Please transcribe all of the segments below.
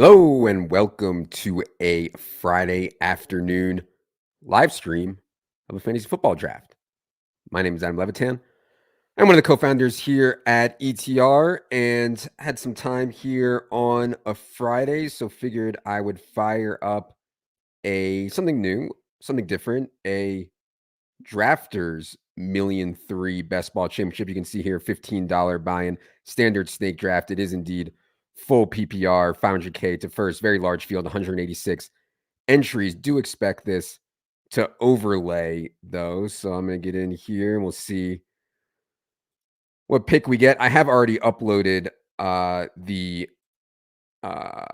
Hello and welcome to a Friday afternoon live stream of a fantasy football draft. My name is Adam Levitan. I'm one of the co-founders here at ETR and had some time here on a Friday, so figured I would fire up something new, something different, a Drafters $1,000,003 Best Ball Championship. You can see here $15 buy-in, standard snake draft. It is indeed full PPR, 500K to first, very large field, 186 entries. Do expect this to overlay those. So I'm going to get in here and we'll see what pick we get. I have already uploaded the uh,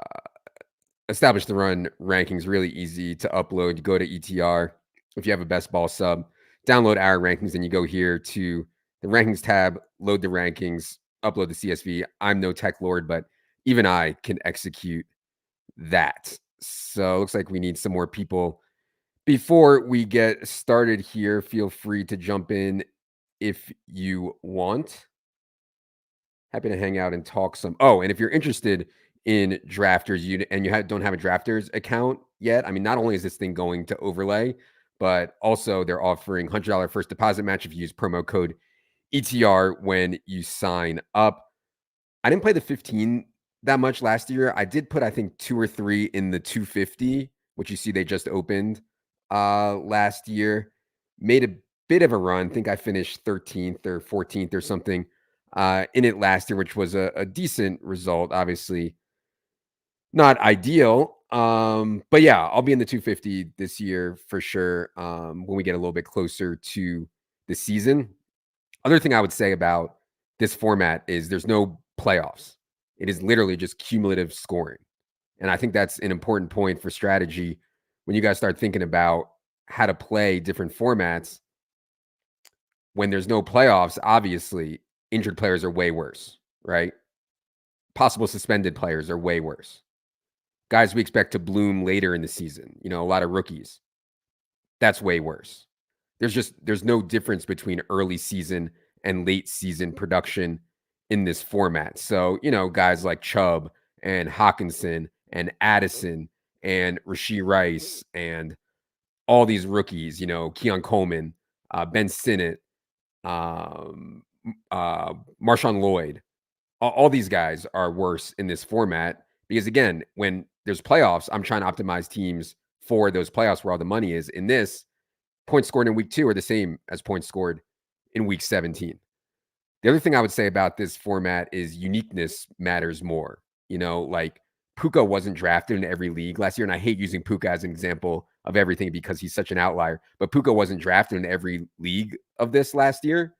Establish the Run rankings. Really easy to upload. You go to ETR. If you have a best ball sub, download our rankings, and you go here to the rankings tab, load the rankings, upload the CSV. I'm no tech lord, but even I can execute that. So it looks like we need some more people. Before we get started here, feel free to jump in if you want. Happy to hang out and talk some. Oh, and if you're interested in drafters, don't have a drafters account yet, I mean, not only is this thing going to overlay, but also they're offering $100 first deposit match if you use promo code ETR when you sign up. I didn't play the 15 that much last year. I did put, I think, 2 or 3 in the 250, which you see they just opened last year. Made a bit of a run. I think I finished 13th or 14th or something in it last year, which was a decent result. Obviously, not ideal. But yeah, I'll be in the 250 this year for sure when we get a little bit closer to the season. Other thing I would say about this format is there's no playoffs. It is literally just cumulative scoring. And I think that's an important point for strategy when you guys start thinking about how to play different formats. When there's no playoffs, obviously, injured players are way worse, right? Possible suspended players are way worse. Guys we expect to bloom later in the season, a lot of rookies. That's way worse. There's no difference between early season and late season production in this format. So, guys like Chubb and Hawkinson and Addison and Rashee Rice and all these rookies, Keon Coleman, Ben Sinnott, Marshawn Lloyd, all these guys are worse in this format because, again, when there's playoffs, I'm trying to optimize teams for those playoffs where all the money is. In this, points scored in week 2 are the same as points scored in week 17. The other thing I would say about this format is uniqueness matters more. Like Puka wasn't drafted in every league last year, and I hate using Puka as an example of everything because he's such an outlier, but Puka wasn't drafted in every league of this last year.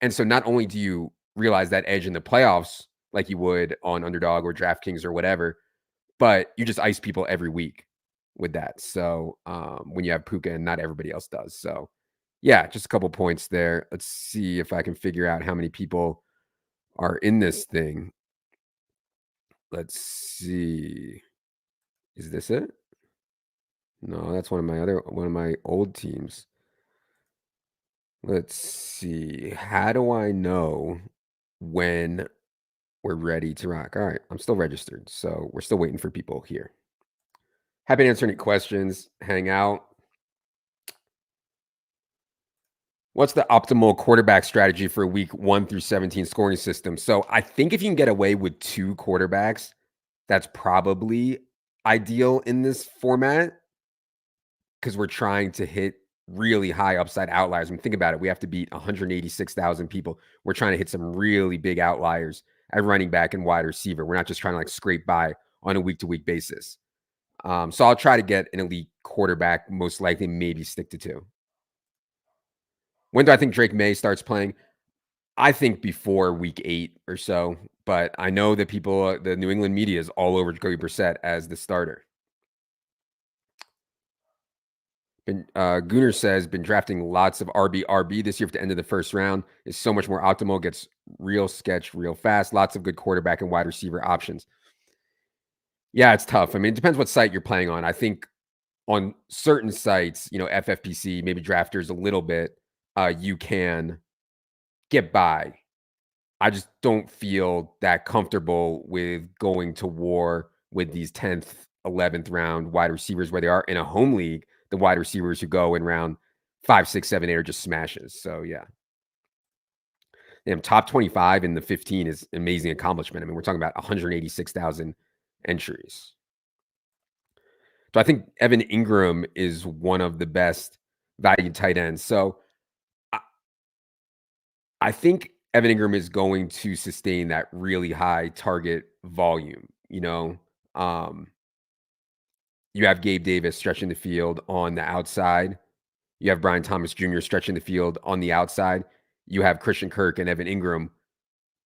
And so not only do you realize that edge in the playoffs like you would on Underdog or DraftKings or whatever, but you just ice people every week with that. So when you have Puka and not everybody else does. So yeah, just a couple points there. Let's see if I can figure out how many people are in this thing. Let's see. Is this it? No, that's one of my old teams. Let's see. How do I know when we're ready to rock? All right, I'm still registered, so we're still waiting for people here. Happy to answer any questions. Hang out. What's the optimal quarterback strategy for week 1 through 17 scoring system? So I think if you can get away with 2 quarterbacks, that's probably ideal in this format because we're trying to hit really high upside outliers. I mean, think about it. We have to beat 186,000 people. We're trying to hit some really big outliers at running back and wide receiver. We're not just trying to scrape by on a week-to-week basis. So I'll try to get an elite quarterback, most likely maybe stick to 2. When do I think Drake May starts playing? I think before week 8 or so, but I know that people, the New England media is all over Jacoby Brissett as the starter. Gooner says, been drafting lots of RB this year at the end of the first round. Is so much more optimal, gets real sketch real fast. Lots of good quarterback and wide receiver options. Yeah, it's tough. I mean, it depends what site you're playing on. I think on certain sites, FFPC, maybe drafters a little bit, you can get by. I just don't feel that comfortable with going to war with these 10th, 11th round wide receivers where they are. In a home league, the wide receivers who go in round 5, 6, 7, 8 are just smashes. So yeah. Top 25 in the 15 is an amazing accomplishment. I mean, we're talking about 186,000 entries. So I think Evan Ingram is one of the best value tight ends. So I, I think Evan Ingram is going to sustain that really high target volume. Um, you have Gabe Davis stretching the field on the outside. You have Brian Thomas Jr. stretching the field on the outside. You have Christian Kirk and Evan Ingram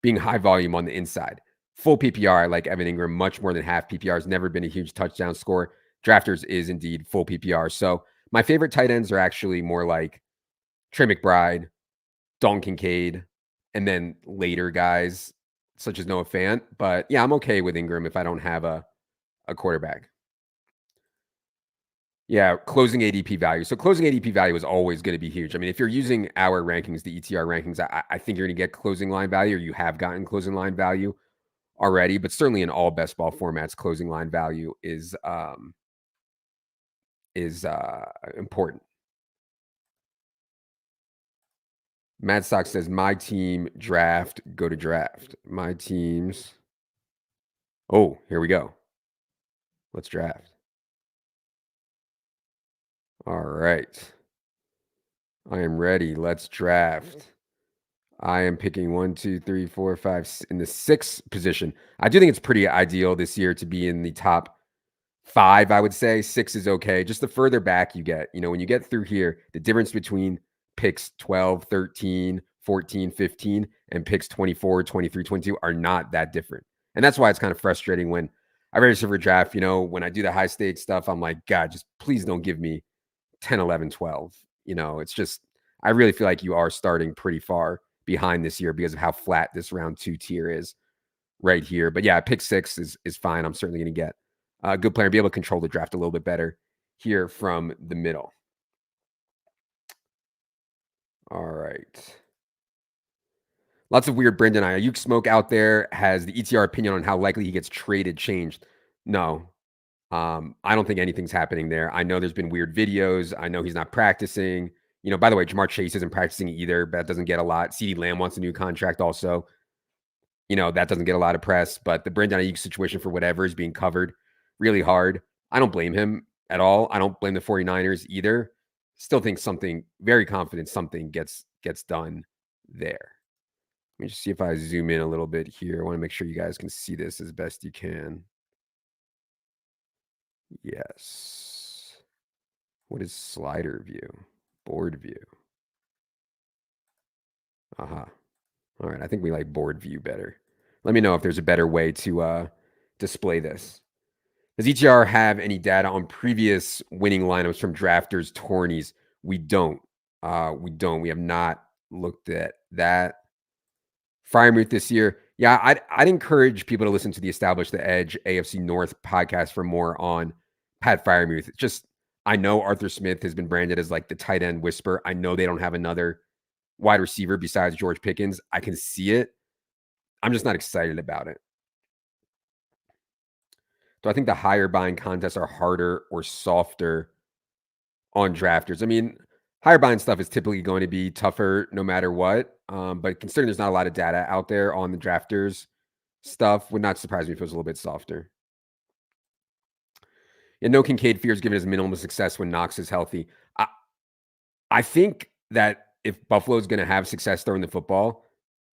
being high volume on the inside. Full PPR, I like Evan Ingram much more than half PPR. Has never been a huge touchdown score. Drafters is indeed full PPR. So my favorite tight ends are actually more like Trey McBride, Dalton Kincaid, and then later guys such as Noah Fant. But yeah, I'm okay with Ingram if I don't have a quarterback. Yeah, closing ADP value. So closing ADP value is always going to be huge. I mean, if you're using our rankings, the ETR rankings, I think you're going to get closing line value, or you have gotten closing line value already. But certainly in all best ball formats, closing line value is important. Mad Sox says, my team draft, go to draft. My teams. Oh, here we go. Let's draft. All right. I am ready. Let's draft. I am picking 1, 2, 3, 4, 5 in the 6th position. I do think it's pretty ideal this year to be in the top 5, I would say. 6 is okay. Just the further back you get, when you get through here, the difference between picks 12, 13, 14, 15, and picks 24, 23, 22 are not that different. And that's why it's kind of frustrating when I register for draft, when I do the high stakes stuff, I'm like, God, just please don't give me 10, 11, 12. It's just, I really feel like you are starting pretty far behind this year because of how flat this round 2 tier is right here. But yeah, pick 6 is fine. I'm certainly going to get a good player and be able to control the draft a little bit better here from the middle. All right. Lots of weird Brendan Ayuk smoke out there. Has the ETR opinion on how likely he gets traded changed? No. I don't think anything's happening there. I know there's been weird videos. I know he's not practicing. By the way, Jamar Chase isn't practicing either, but that doesn't get a lot. CeeDee Lamb wants a new contract also. That doesn't get a lot of press, but the Brandon Ayuk situation for whatever is being covered really hard. I don't blame him at all. I don't blame the 49ers either. Still think very confident something gets done there. Let me just see if I zoom in a little bit here. I want to make sure you guys can see this as best you can. Yes. What is slider view? Board view. Aha. All right. I think we like board view better. Let me know if there's a better way to display this. Does ETR have any data on previous winning lineups from drafters, tourneys? We don't. We have not looked at that. Fryermuth this year. Yeah, I'd encourage people to listen to the Establish the Edge AFC North podcast for more on Pat Fryermuth. I know Arthur Smith has been branded as like the tight end whisperer. I know they don't have another wide receiver besides George Pickens. I can see it. I'm just not excited about it. Do I think the higher buying contests are harder or softer on drafters? I mean, higher buying stuff is typically going to be tougher no matter what. But considering there's not a lot of data out there on the drafters stuff, would not surprise me if it was a little bit softer. And no Kincaid fears given his minimal success when Knox is healthy. I think that if Buffalo's going to have success throwing the football,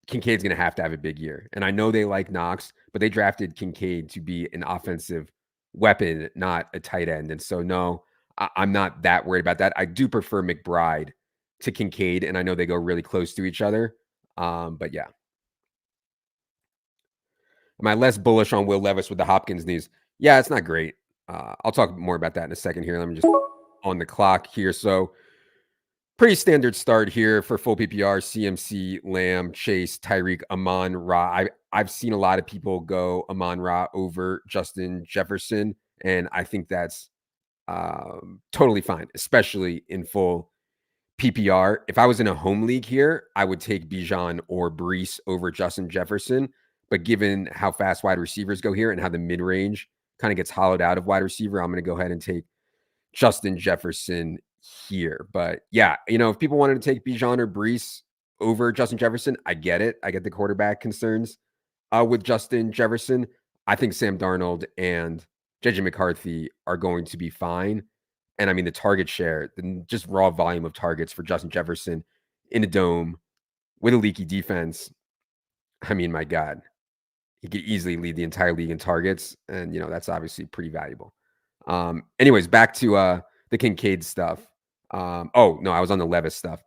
Kincaid's going to have a big year. And I know they like Knox, but they drafted Kincaid to be an offensive weapon, not a tight end. And so, no, I'm not that worried about that. I do prefer McBride to Kincaid, and I know they go really close to each other. But yeah. Am I less bullish on Will Levis with the Hopkins news? Yeah, it's not great. I'll talk more about that in a second here. Let me just on the clock here. So pretty standard start here for full PPR, CMC, Lamb, Chase, Tyreek, Amon-Ra. I've seen a lot of people go Amon-Ra over Justin Jefferson, and I think that's totally fine, especially in full PPR. If I was in a home league here, I would take Bijan or Brees over Justin Jefferson. But given how fast wide receivers go here and how the mid-range kind of gets hollowed out of wide receiver, I'm going to go ahead and take Justin Jefferson here. But yeah, if people wanted to take Bijan or Brees over Justin Jefferson, I get it. I get the quarterback concerns with Justin Jefferson. I think Sam Darnold and JJ McCarthy are going to be fine. And I mean, the target share, just raw volume of targets for Justin Jefferson in a dome with a leaky defense. I mean, my God, he could easily lead the entire league in targets. And, that's obviously pretty valuable. Anyways, back to the Kincaid stuff. Oh, no, I was on the Levis stuff.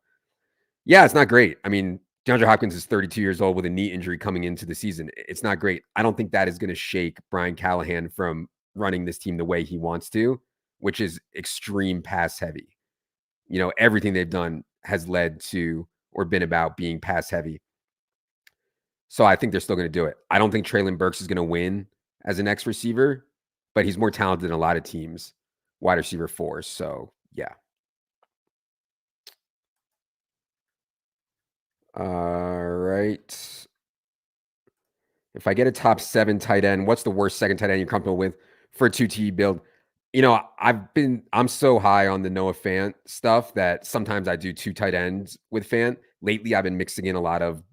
Yeah, it's not great. I mean, DeAndre Hopkins is 32 years old with a knee injury coming into the season. It's not great. I don't think that is going to shake Brian Callahan from running this team the way he wants to, which is extreme pass heavy. Everything they've done has led to or been about being pass heavy. So I think they're still going to do it. I don't think Treylon Burks is going to win as an X receiver, but he's more talented than a lot of teams, wide receiver 4. So yeah. All right. If I get a top 7 tight end, what's the worst second tight end you're comfortable with for a 2T build? I'm so high on the Noah Fant stuff that sometimes I do 2 tight ends with Fant. Lately, I've been mixing in a lot of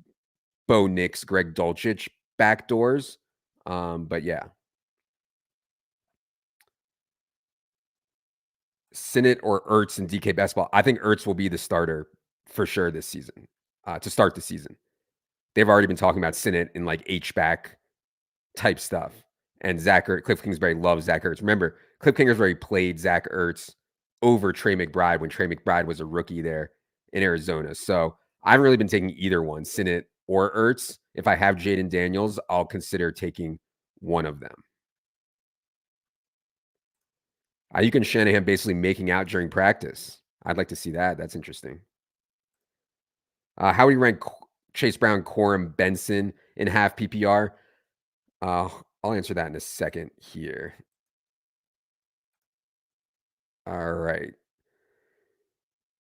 Bo Nix, Greg Dulcich backdoors. But yeah. Sinnott or Ertz and DK best ball. I think Ertz will be the starter for sure this season, to start the season. They've already been talking about Sinnott in like H-back type stuff. And Cliff Kingsbury loves Zach Ertz. Remember, Cliff Kingsbury played Zach Ertz over Trey McBride when Trey McBride was a rookie there in Arizona. So I haven't really been taking either one, Sinnott or Ertz. If I have Jaden Daniels, I'll consider taking one of them. You can Shanahan basically making out during practice. I'd like to see that. That's interesting. How do you rank Chase Brown, Corum, Benson in half PPR? I'll answer that in a second here. All right.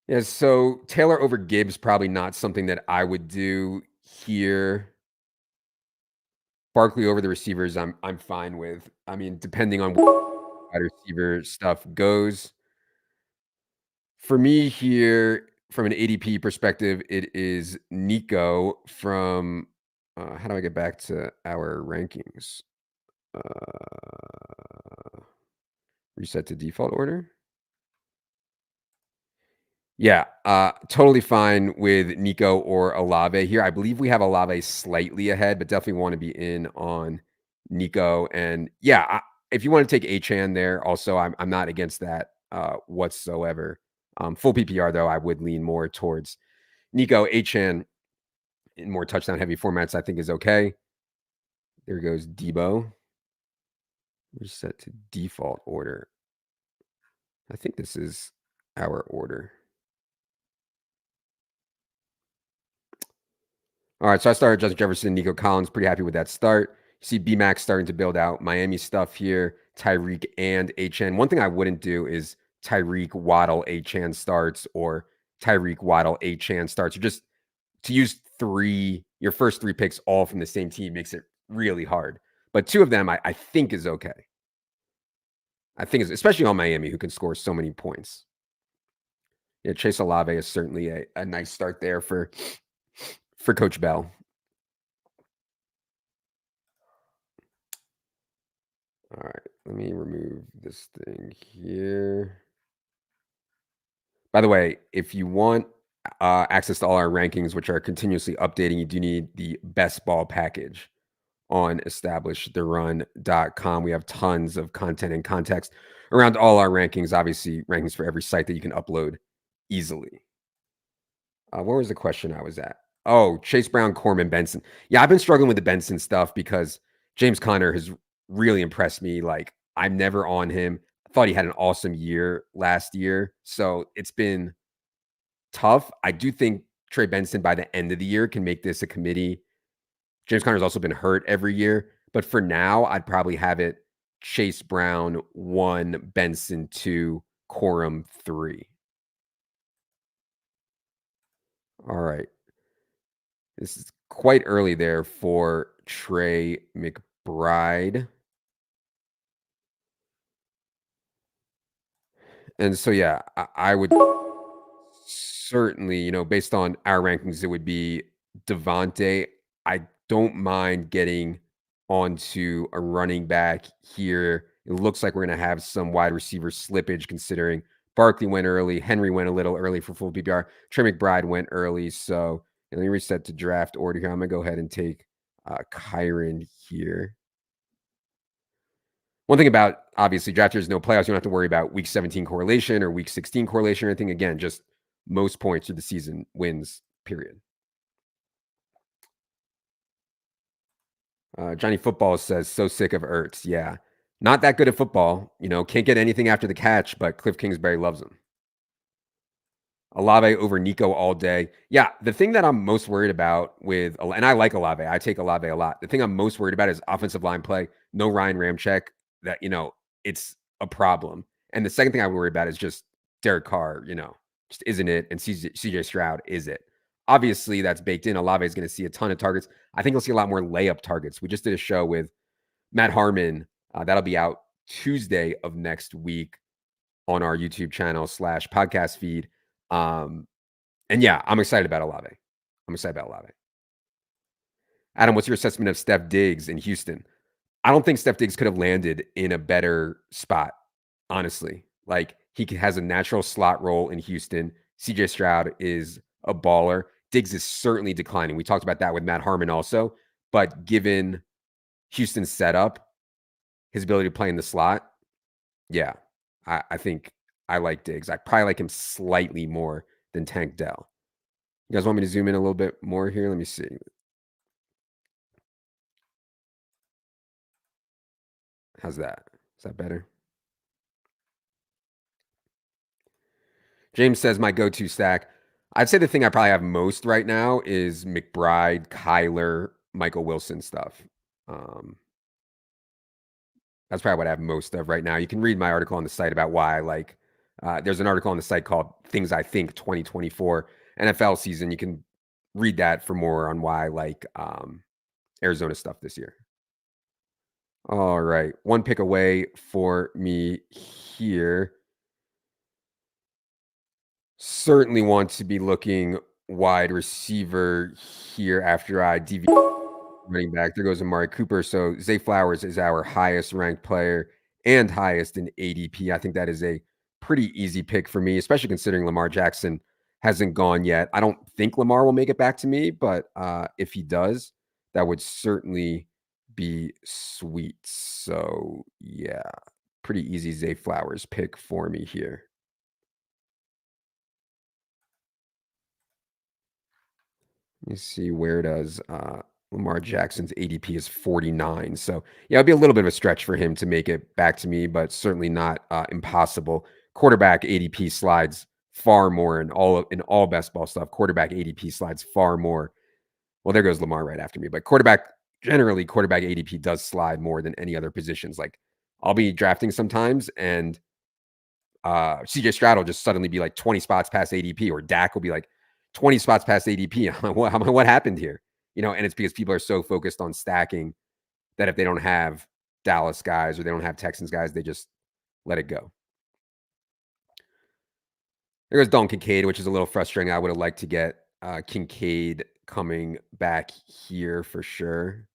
Yeah, so Taylor over Gibbs, probably not something that I would do here. Barkley over the receivers, I'm fine with. I mean, depending on where wide receiver stuff goes. For me here, from an ADP perspective, it is Nico from how do I get back to our rankings? Reset to default order. Yeah, totally fine with Nico or Olave here. I believe we have Olave slightly ahead, but definitely want to be in on Nico. And yeah, if you want to take Achan there, also I'm not against that whatsoever. Full PPR though, I would lean more towards Nico. Achan in more touchdown heavy formats, I think is okay. There goes Debo. Reset to default order. I think this is our order. All right, so I started Justin Jefferson, Nico Collins. Pretty happy with that start. You see B-Max starting to build out Miami stuff here, Tyreek and HN. One thing I wouldn't do is Tyreek, Waddle, HN starts or Tyreek, Waddle, HN starts. Or just to use your first 3 picks all from the same team makes it really hard. But 2 of them I think is okay. I think, especially on Miami, who can score so many points. Yeah, Chase Olave is certainly a nice start there for Coach Bell. All right, let me remove this thing here. By the way, if you want access to all our rankings, which are continuously updating, you do need the best ball package on establishthерun.com. We have tons of content and context around all our rankings, obviously rankings for every site that you can upload easily. Where was the question I was at? Oh, Chase Brown, Corum, Benson. Yeah, I've been struggling with the Benson stuff because James Conner has really impressed me. Like, I'm never on him. I thought he had an awesome year last year. So it's been tough. I do think Trey Benson by the end of the year can make this a committee. James Conner's also been hurt every year. But for now, I'd probably have it Chase Brown 1, Benson 2, Corum 3. All right. This is quite early there for Trey McBride. And so, yeah, I would certainly, based on our rankings, it would be Devontae. I don't mind getting onto a running back here. It looks like we're going to have some wide receiver slippage considering Barkley went early. Henry went a little early for full PPR. Trey McBride went early. So let me reset to draft order here. I'm going to go ahead and take Kyron here. One thing about obviously draft years, no playoffs. You don't have to worry about week 17 correlation or week 16 correlation or anything. Again, just most points of the season wins, period. Johnny Football says, so sick of Ertz. Yeah. Not that good at football. Can't get anything after the catch, but Cliff Kingsbury loves him. Olave over Nico all day. Yeah, the thing that I'm most worried about and I like Olave. I take Olave a lot. The thing I'm most worried about is offensive line play. No Ryan Ramczyk. That it's a problem. And the second thing I worry about is just Derek Carr. Just isn't it? And CJ Stroud is it? Obviously, that's baked in. Olave is going to see a ton of targets. I think he'll see a lot more layup targets. We just did a show with Matt Harmon. That'll be out Tuesday of next week on our YouTube channel / podcast feed. And yeah, I'm excited about Olave. Adam, what's your assessment of Steph Diggs in Houston? I don't think Steph Diggs could have landed in a better spot, honestly. Like, he has a natural slot role in Houston. CJ Stroud is a baller. Diggs is certainly declining. We talked about that with Matt Harmon also. But given Houston's setup, his ability to play in the slot, yeah, I think I like Diggs. I probably like him slightly more than Tank Dell. You guys want me to zoom in a little bit more here? Let me see. How's that? Is that better? James says my go-to stack. I'd say the thing I probably have most right now is McBride, Kyler, Michael Wilson stuff. That's probably what I have most of right now. You can read my article on the site about why I like. There's an article on the site called "Things I Think 2024 NFL Season." You can read that for more on why I like Arizona stuff this year. All right, one pick away for me here. Certainly want to be looking wide receiver here after I deviate running back. There goes Amari Cooper. So Zay Flowers is our highest ranked player and highest in ADP. I think that is a pretty easy pick for me, especially considering Lamar Jackson hasn't gone yet. I don't think Lamar will make it back to me, but if he does, that would certainly be sweet. So yeah, pretty easy Zay Flowers pick for me here. Let me see, where does Lamar Jackson's ADP is 49. So yeah, it'd be a little bit of a stretch for him to make it back to me, but certainly not impossible. Quarterback ADP slides far more in all best ball stuff. Quarterback ADP slides far more. Well, there goes Lamar right after me, but quarterback ADP does slide more than any other positions. Like, I'll be drafting sometimes and CJ Stroud will just suddenly be like 20 spots past ADP, or Dak will be like 20 spots past ADP. What happened here? And it's because people are so focused on stacking that if they don't have Dallas guys or they don't have Texans guys, they just let it go. There goes Dalton Kincaid, which is a little frustrating. I would have liked to get Kincaid coming back here for sure.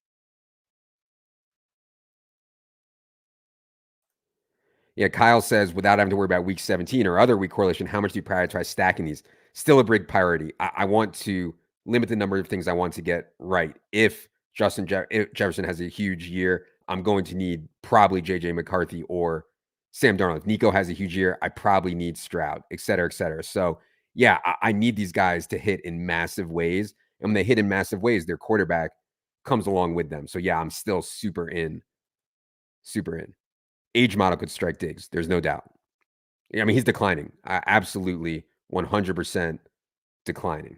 Yeah, Kyle says, without having to worry about week 17 or other week correlation, how much do you prioritize stacking these? Still a big priority. I want to limit the number of things I want to get right. If if Jefferson has a huge year, I'm going to need probably JJ McCarthy or Sam Darnold. If Nico has a huge year, I probably need Stroud, et cetera, et cetera. So yeah, I need these guys to hit in massive ways. And when they hit in massive ways, their quarterback comes along with them. So yeah, I'm still super in. Super in. Age model could strike Diggs. There's no doubt. I mean, he's declining. Absolutely 100% declining.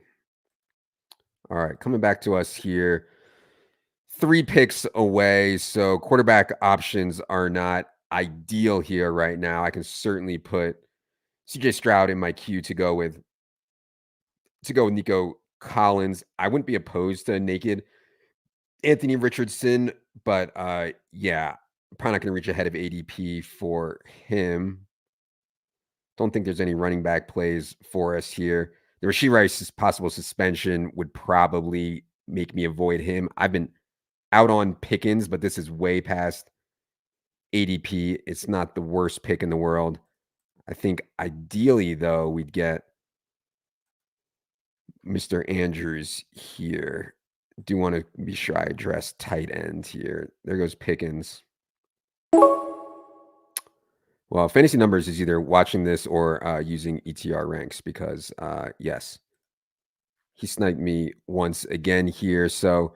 All right, coming back to us here. 3 picks away. So quarterback options are not ideal here right now. I can certainly put CJ Stroud in my queue to go with Nico Collins. I wouldn't be opposed to naked Anthony Richardson, but yeah, probably not going to reach ahead of ADP for him. Don't think there's any running back plays for us here. The Rashee Rice's possible suspension would probably make me avoid him. I've been out on Pickens, but this is way past ADP. It's not the worst pick in the world. I think ideally, though, we'd get Mr. Andrews here. Do want to be sure I address tight end here. There goes Pickens. Well, fantasy numbers is either watching this or using ETR ranks because, yes, he sniped me once again here. So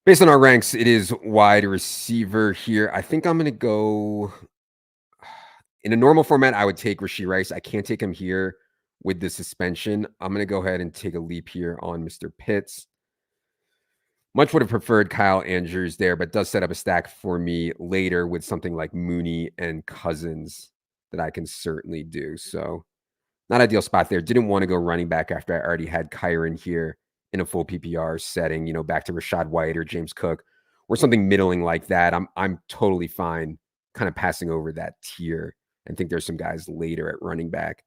based on our ranks, it is wide receiver here. I think I'm going to go in a normal format. I would take Rashee Rice. I can't take him here with the suspension. I'm going to go ahead and take a leap here on Mr. Pitts. Much would have preferred Kyle Andrews there, but does set up a stack for me later with something like Mooney and Cousins that I can certainly do. So not ideal spot there. Didn't want to go running back after I already had Kyron here in a full PPR setting, back to Rashad White or James Cook or something middling like that. I'm totally fine kind of passing over that tier and think there's some guys later at running back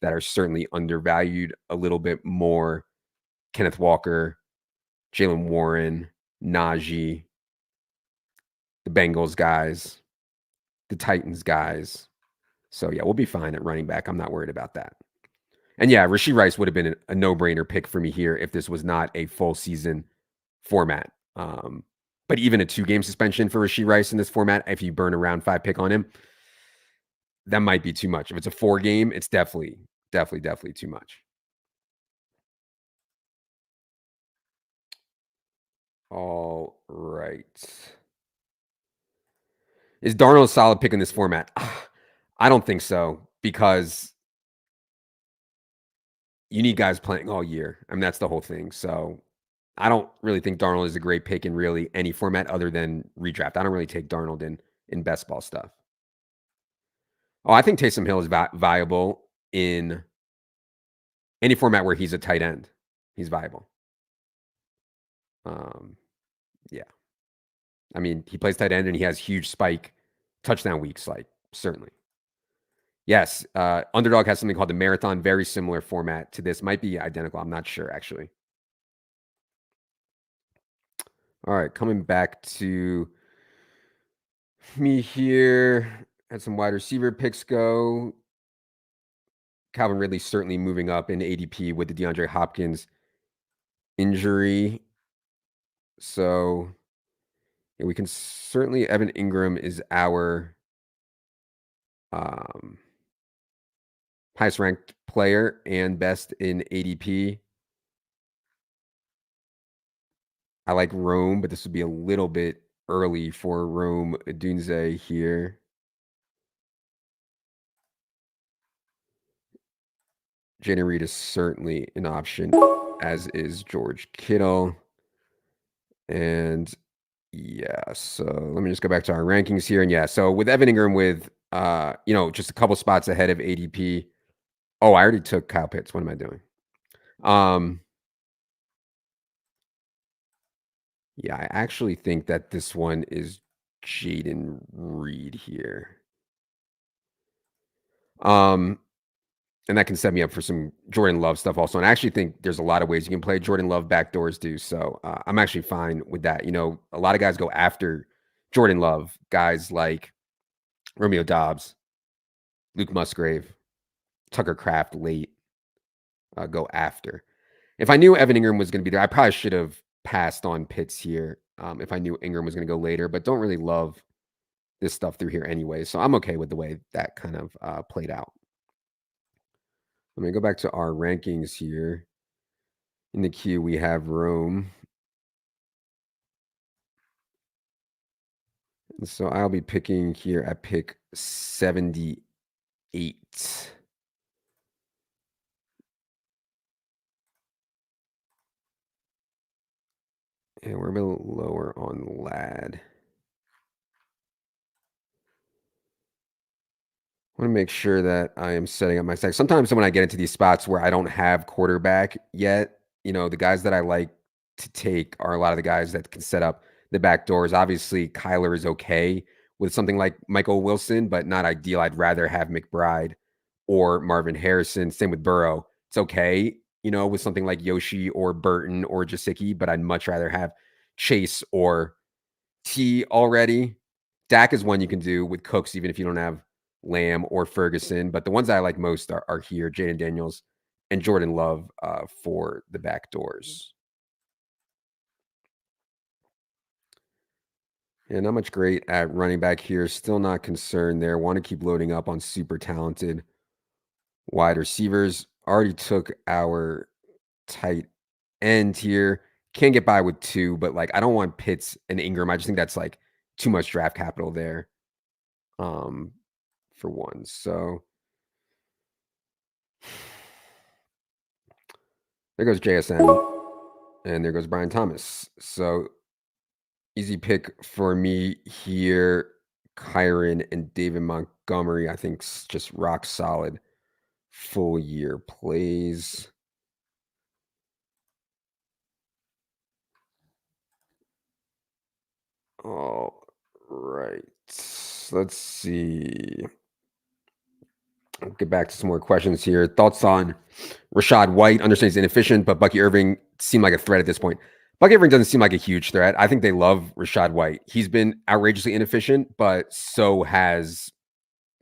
that are certainly undervalued a little bit more. Kenneth Walker, Jalen Warren, Najee, the Bengals guys, the Titans guys. So, yeah, we'll be fine at running back. I'm not worried about that. And, yeah, Rashee Rice would have been a no-brainer pick for me here if this was not a full season format. But even a 2-game suspension for Rashee Rice in this format, if you burn a round 5 pick on him, that might be too much. If it's a 4-game, it's definitely too much. All right. Is Darnold a solid pick in this format? I don't think so because you need guys playing all year. I mean, that's the whole thing. So I don't really think Darnold is a great pick in really any format other than redraft. I don't really take Darnold in best ball stuff. Oh, I think Taysom Hill is viable in any format where he's a tight end. He's viable. Yeah. I mean, he plays tight end and he has huge spike touchdown weeks, like certainly. Yes, Underdog has something called the Marathon, very similar format to this. Might be identical. I'm not sure, actually. All right, coming back to me here. Had some wide receiver picks go. Calvin Ridley certainly moving up in ADP with the DeAndre Hopkins injury. So yeah, we can certainly, Evan Ingram is our highest ranked player and best in ADP. I like Rome, but this would be a little bit early for Rome Odunze here. Jaden Reed is certainly an option, as is George Kittle. And yeah, so let me just go back to our rankings here. And yeah, so with Evan Ingram with just a couple spots ahead of ADP. Oh, I already took Kyle Pitts. What am I doing? Yeah, I actually think that this one is Jaden Reed here. And that can set me up for some Jordan Love stuff also. And I actually think there's a lot of ways you can play Jordan Love backdoors too. So I'm actually fine with that. A lot of guys go after Jordan Love, guys like Romeo Dobbs, Luke Musgrave, Tucker Kraft late go after. If I knew Evan Ingram was going to be there, I probably should have passed on Pitts here if I knew Ingram was going to go later, but don't really love this stuff through here anyway. So I'm okay with the way that kind of played out. Let me go back to our rankings here. In the queue, we have Rome. And so I'll be picking here at pick 78. And we're a little lower on Lad. I want to make sure that I am setting up my stack. Sometimes when I get into these spots where I don't have quarterback yet, the guys that I like to take are a lot of the guys that can set up the back doors. Obviously, Kyler is okay with something like Michael Wilson, but not ideal. I'd rather have McBride or Marvin Harrison. Same with Burrow. It's okay, with something like Yoshi or Burton or Jasicki, but I'd much rather have Chase or T already. Dak is one you can do with Cooks, even if you don't have Lamb or Ferguson. But the ones I like most are here, Jaden Daniels and Jordan Love for the backdoors. Yeah, not much great at running back here. Still not concerned there. Want to keep loading up on super talented wide receivers. Already took our tight end here. Can't get by with two, but like I don't want Pitts and Ingram. I just think that's like too much draft capital there. For one. So there goes JSN and there goes Brian Thomas. So easy pick for me here. Kyron and David Montgomery, I think just rock solid full year plays. All right. Let's see. I'll get back to some more questions here. Thoughts on Rachaad White? Understands he's inefficient, but Bucky Irving seemed like a threat at this point. Bucky Irving doesn't seem like a huge threat. I think they love Rachaad White. He's been outrageously inefficient, but so has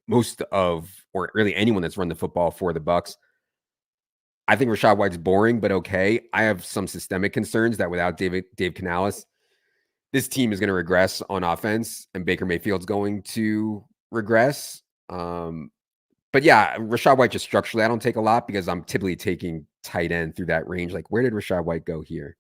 most of, or really anyone that's run the football for the Bucks. I think Rachaad White's boring, but okay. I have some systemic concerns that without Dave Canales, this team is going to regress on offense, and Baker Mayfield's going to regress. But yeah, Rachaad White just structurally, I don't take a lot because I'm typically taking tight end through that range. Like, where did Rachaad White go here?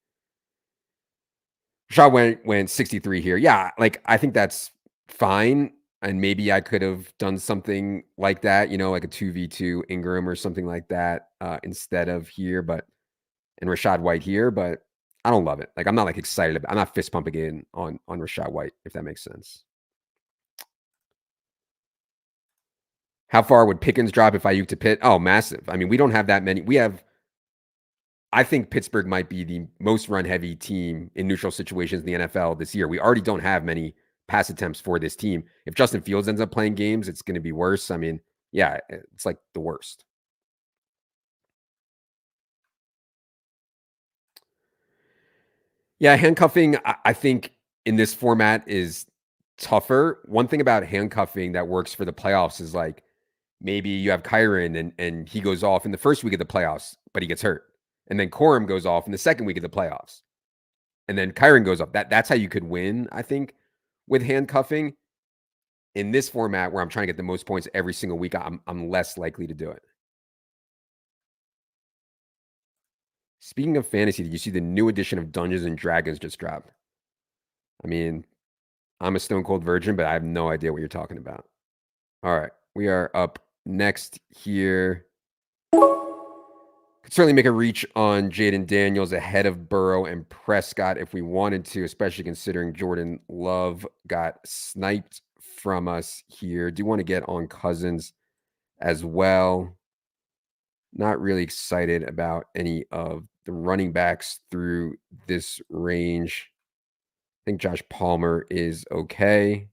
Rachaad went 63 here. Yeah, like I think that's fine. And maybe I could have done something like that, like a 2v2 Ingram or something like that instead of here, and Rachaad White here, but I don't love it. Like I'm not like excited about, I'm not fist pumping in on Rachaad White, if that makes sense. How far would Pickens drop if Ayuk to Pitt? Oh, massive. I mean, we don't have that many. I think Pittsburgh might be the most run heavy team in neutral situations in the NFL this year. We already don't have many pass attempts for this team. If Justin Fields ends up playing games, it's going to be worse. I mean, yeah, it's like the worst. Yeah, handcuffing, I think in this format is tougher. One thing about handcuffing that works for the playoffs is like maybe you have Kyron and he goes off in the first week of the playoffs, but he gets hurt. And then Corum goes off in the second week of the playoffs. And then Kyron goes up. That's how you could win, I think, with handcuffing. In this format where I'm trying to get the most points every single week, I'm less likely to do it. Speaking of fantasy, did you see the new edition of Dungeons and Dragons just dropped? I mean, I'm a stone cold virgin, but I have no idea what you're talking about. All right, we are up next here. Could certainly make a reach on Jaden Daniels ahead of Burrow and Prescott if we wanted to, especially considering Jordan Love got sniped from us here. Do want to get on Cousins as well. Not really excited about any of the running backs through this range. I think Josh Palmer is okay,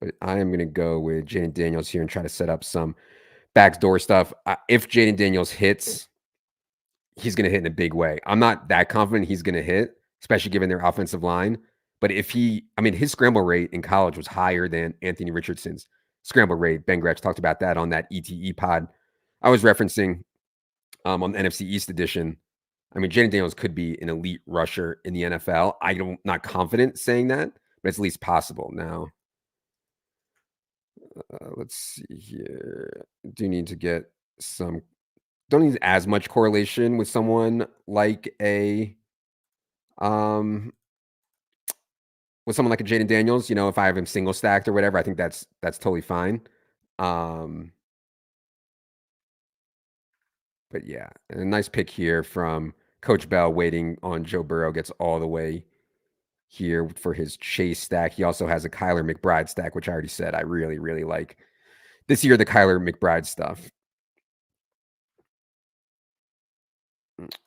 but I am going to go with Jaden Daniels here and try to set up some backdoor stuff. If Jaden Daniels hits, he's going to hit in a big way. I'm not that confident he's going to hit, especially given their offensive line. But if his scramble rate in college was higher than Anthony Richardson's scramble rate. Ben Gretsch talked about that on that ETE pod I was referencing on the NFC East edition. I mean, Jaden Daniels could be an elite rusher in the NFL. I'm not confident saying that, but it's at least possible. Now, let's see here. Do need to get some. Don't need as much correlation with someone like a Jaden Daniels. If I have him single stacked or whatever, I think that's totally fine. But yeah, a nice pick here from Coach Bell, waiting on Joe Burrow, gets all the way here for his Chase stack. He also has a Kyler McBride stack, which I already said I really, really like this year, the Kyler McBride stuff.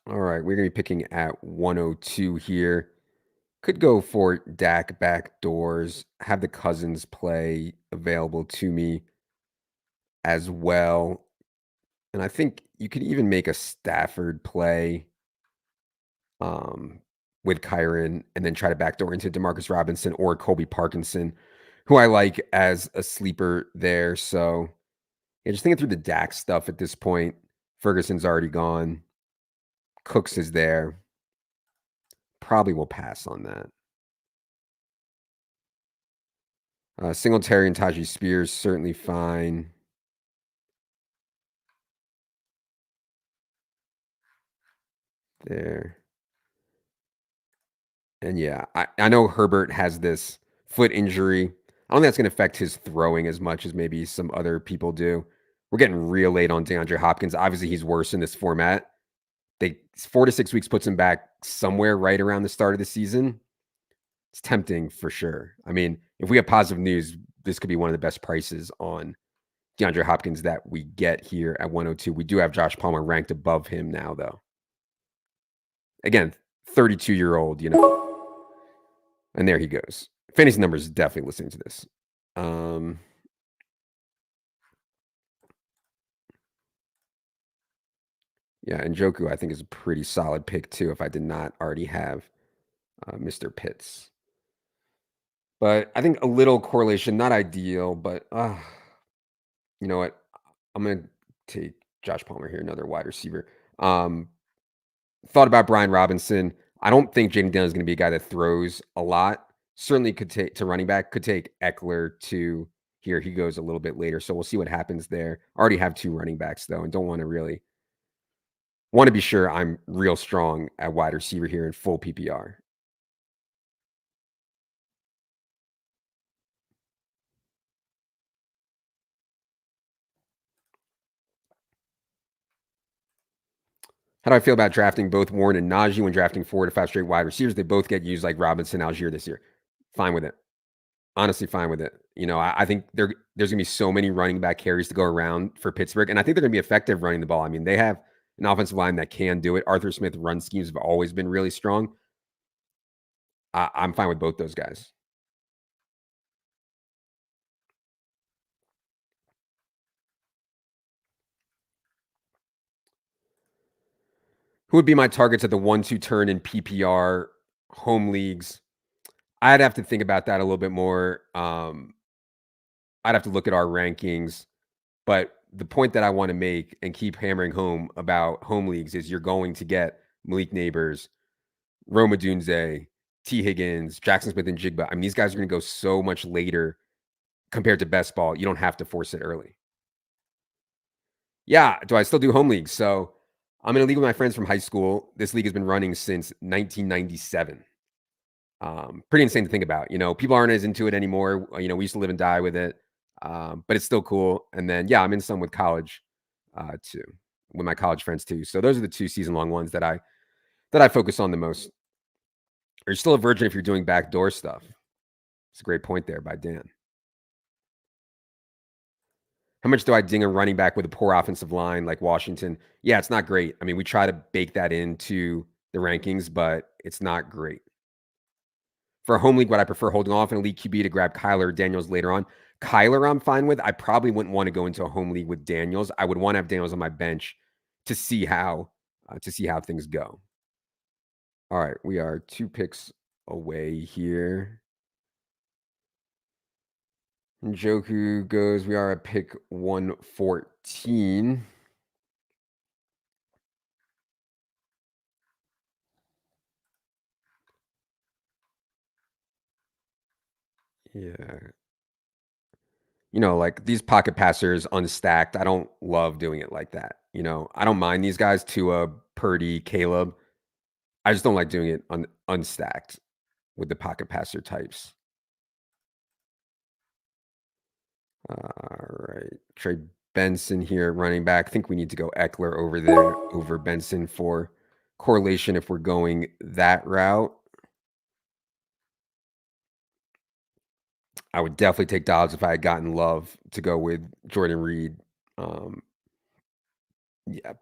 All right, we're going to be picking at 102 here. Could go for Dak backdoors, have the Cousins play available to me as well. And I think you could even make a Stafford play um, with Kyron and then try to backdoor into Demarcus Robinson or Colby Parkinson, who I like as a sleeper there. So yeah, just thinking through the Dak stuff at this point. Ferguson's already gone. Cooks is there. Probably will pass on that. Singletary and Tajee Spears certainly fine there. And yeah, I know Herbert has this foot injury. I don't think that's going to affect his throwing as much as maybe some other people do. We're getting real late on DeAndre Hopkins. Obviously, he's worse in this format. 4 to 6 weeks puts him back somewhere right around the start of the season. It's tempting for sure. I mean, if we have positive news, this could be one of the best prices on DeAndre Hopkins that we get here at 102. We do have Josh Palmer ranked above him now, though. Again, 32-year-old, and there he goes. Fantasy numbers definitely listening to this. Yeah, and Joku I think is a pretty solid pick too. If I did not already have Mr. Pitts, but I think a little correlation, not ideal, but you know what? I'm gonna take Josh Palmer here, another wide receiver. Um, Thought about Brian Robinson. I don't think Jaden Daniels is going to be a guy that throws a lot. Certainly could take to running back, could take Eckler to here. He goes a little bit later. So we'll see what happens there. Already have two running backs though, and don't want to be sure I'm real strong at wide receiver here in full PPR. How do I feel about drafting both Warren and Najee when drafting 4 to 5 straight wide receivers? They both get used like Robinson, Algier this year. Fine with it. Honestly, fine with it. I think there's gonna be so many running back carries to go around for Pittsburgh, and I think they're gonna be effective running the ball. I mean, they have an offensive line that can do it. Arthur Smith run schemes have always been really strong. I'm fine with both those guys. Who would be my targets at the 1-2 turn in PPR home leagues? I'd have to think about that a little bit more. I'd have to look at our rankings. But the point that I want to make and keep hammering home about home leagues is you're going to get Malik Neighbors, Roma Dunze, T. Higgins, Jackson Smith, and Jigba. I mean, these guys are going to go so much later compared to best ball. You don't have to force it early. Yeah. Do I still do home leagues? So I'm in a league with my friends from high school. This league has been running since 1997. Pretty insane to think about. People aren't as into it anymore. We used to live and die with it, but it's still cool. And then, yeah, I'm in some with college too, with my college friends too. So those are the 2 season-long ones that I focus on the most. Are you still a virgin if you're doing backdoor stuff? It's a great point there by Dan. How much do I ding a running back with a poor offensive line like Washington? Yeah, it's not great. I mean, we try to bake that into the rankings, but it's not great. For a home league, would I prefer holding off in a league QB to grab Kyler or Daniels later on? Kyler, I'm fine with. I probably wouldn't want to go into a home league with Daniels. I would want to have Daniels on my bench to see how things go. All right, we are 2 picks away here. Njoku goes. We are at pick 114. Yeah. Like these pocket passers unstacked. I don't love doing it like that. I don't mind these guys, Tua, Purdy, Caleb. I just don't like doing it unstacked with the pocket passer types. All right. Trey Benson here, running back. I think we need to go Eckler over there, over Benson for correlation if we're going that route. I would definitely take Dobbs if I had gotten Love to go with Jordan Reed. Um, yeah,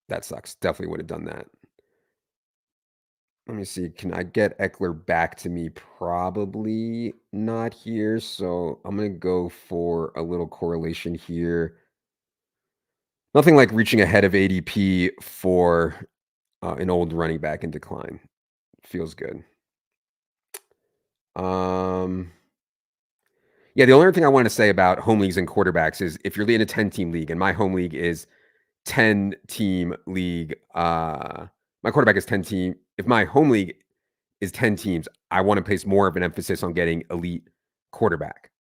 that sucks. Definitely would have done that. Let me see. Can I get Eckler back to me? Probably not here. So I'm going to go for a little correlation here. Nothing like reaching ahead of ADP for an old running back in decline. Feels good. Um, yeah, the only other thing I wanted to say about home leagues and quarterbacks is if you're in a 10-team league, and my home league is 10-team league, my quarterback is 10 team. If my home league is 10 teams, I want to place more of an emphasis on getting elite quarterback.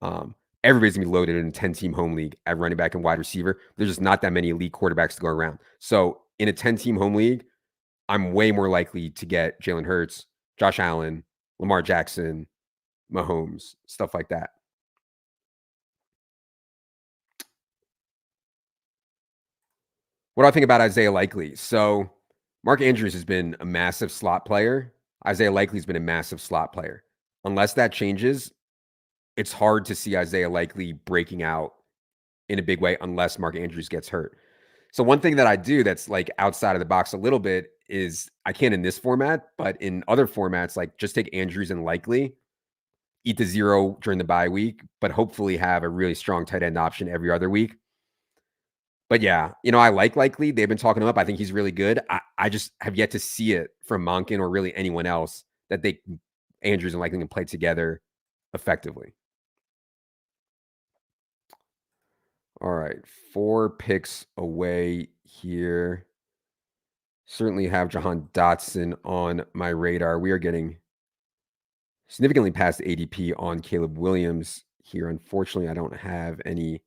Um, Everybody's gonna be loaded in a 10-team home league at running back and wide receiver. There's just not that many elite quarterbacks to go around. So in a 10-team home league, I'm way more likely to get Jalen Hurts, Josh Allen, Lamar Jackson, Mahomes, stuff like that. What do I think about Isaiah Likely? So Mark Andrews has been a massive slot player. Isaiah Likely's been a massive slot player. Unless that changes, it's hard to see Isaiah Likely breaking out in a big way unless Mark Andrews gets hurt. So one thing that I do that's like outside of the box a little bit is I can't in this format, but in other formats, like just take Andrews and Likely, eat the zero during the bye week, but hopefully have a really strong tight end option every other week. But yeah, I like Likely. They've been talking him up. I think he's really good. I just have yet to see it from Monken or really anyone else that Andrews and Likely can play together effectively. All right, 4 picks away here. Certainly have Jahan Dotson on my radar. We are getting significantly past ADP on Caleb Williams here. Unfortunately, I don't have any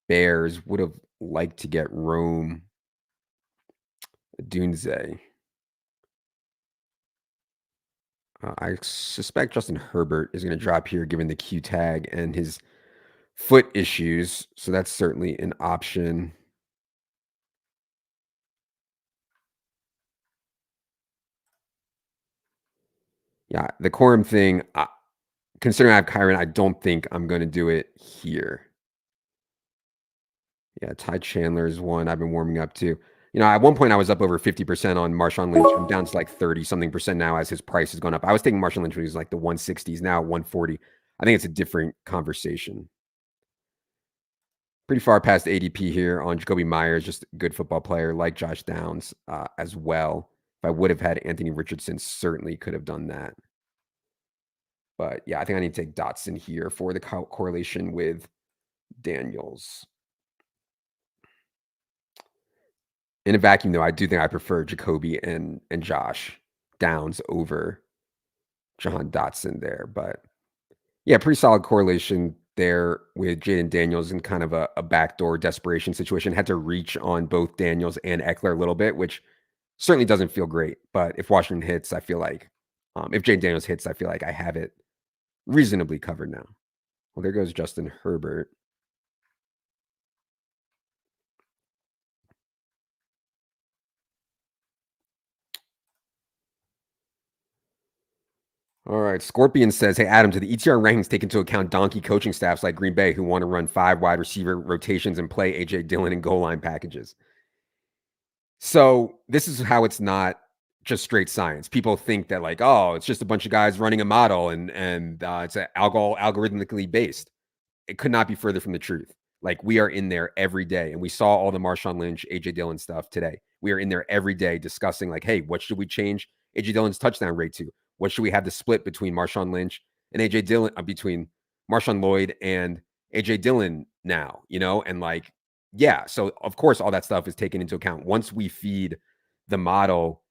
Bears. Would have liked to get Rome Dunze. I suspect Justin Herbert is going to drop here given the Q tag and his foot issues. So that's certainly an option. Yeah, the Quorum thing, considering I have Kyron, I don't think I'm going to do it here. Yeah, Ty Chandler is one I've been warming up to. At one point I was up over 50% on Marshawn Lynch. I'm down to like 30 something percent now as his price has gone up. I was taking Marshawn Lynch when he was like the 160s, now 140. I think it's a different conversation. Pretty far past ADP here on Jacoby Myers, just a good football player like Josh Downs as well. If I would have had Anthony Richardson, certainly could have done that. But yeah, I think I need to take Dotson here for the correlation with Daniels. In a vacuum, though, I do think I prefer Jacoby and Josh Downs over Jahan Dotson there. But yeah, pretty solid correlation there with Jaden Daniels in kind of a backdoor desperation situation. Had to reach on both Daniels and Eckler a little bit, which certainly doesn't feel great. But if Washington hits, I feel like if Jaden Daniels hits, I feel like I have it reasonably covered now. Well, there goes Justin Herbert. All right. Scorpion says, "Hey, Adam, do the ETR rankings take into account donkey coaching staffs like Green Bay who want to run 5 wide receiver rotations and play AJ Dillon and goal line packages?" So this is how it's not just straight science. People think that like, oh, it's just a bunch of guys running a model and it's algorithmically based. It could not be further from the truth. Like we are in there every day, and we saw all the Marshawn Lynch, AJ Dillon stuff today. We are in there every day discussing like, hey, what should we change AJ Dillon's touchdown rate to? What should we have the split between Marshawn Lynch and AJ Dillon between Marshawn Lloyd and AJ Dillon now? And like, yeah. So of course, all that stuff is taken into account. Once we feed the model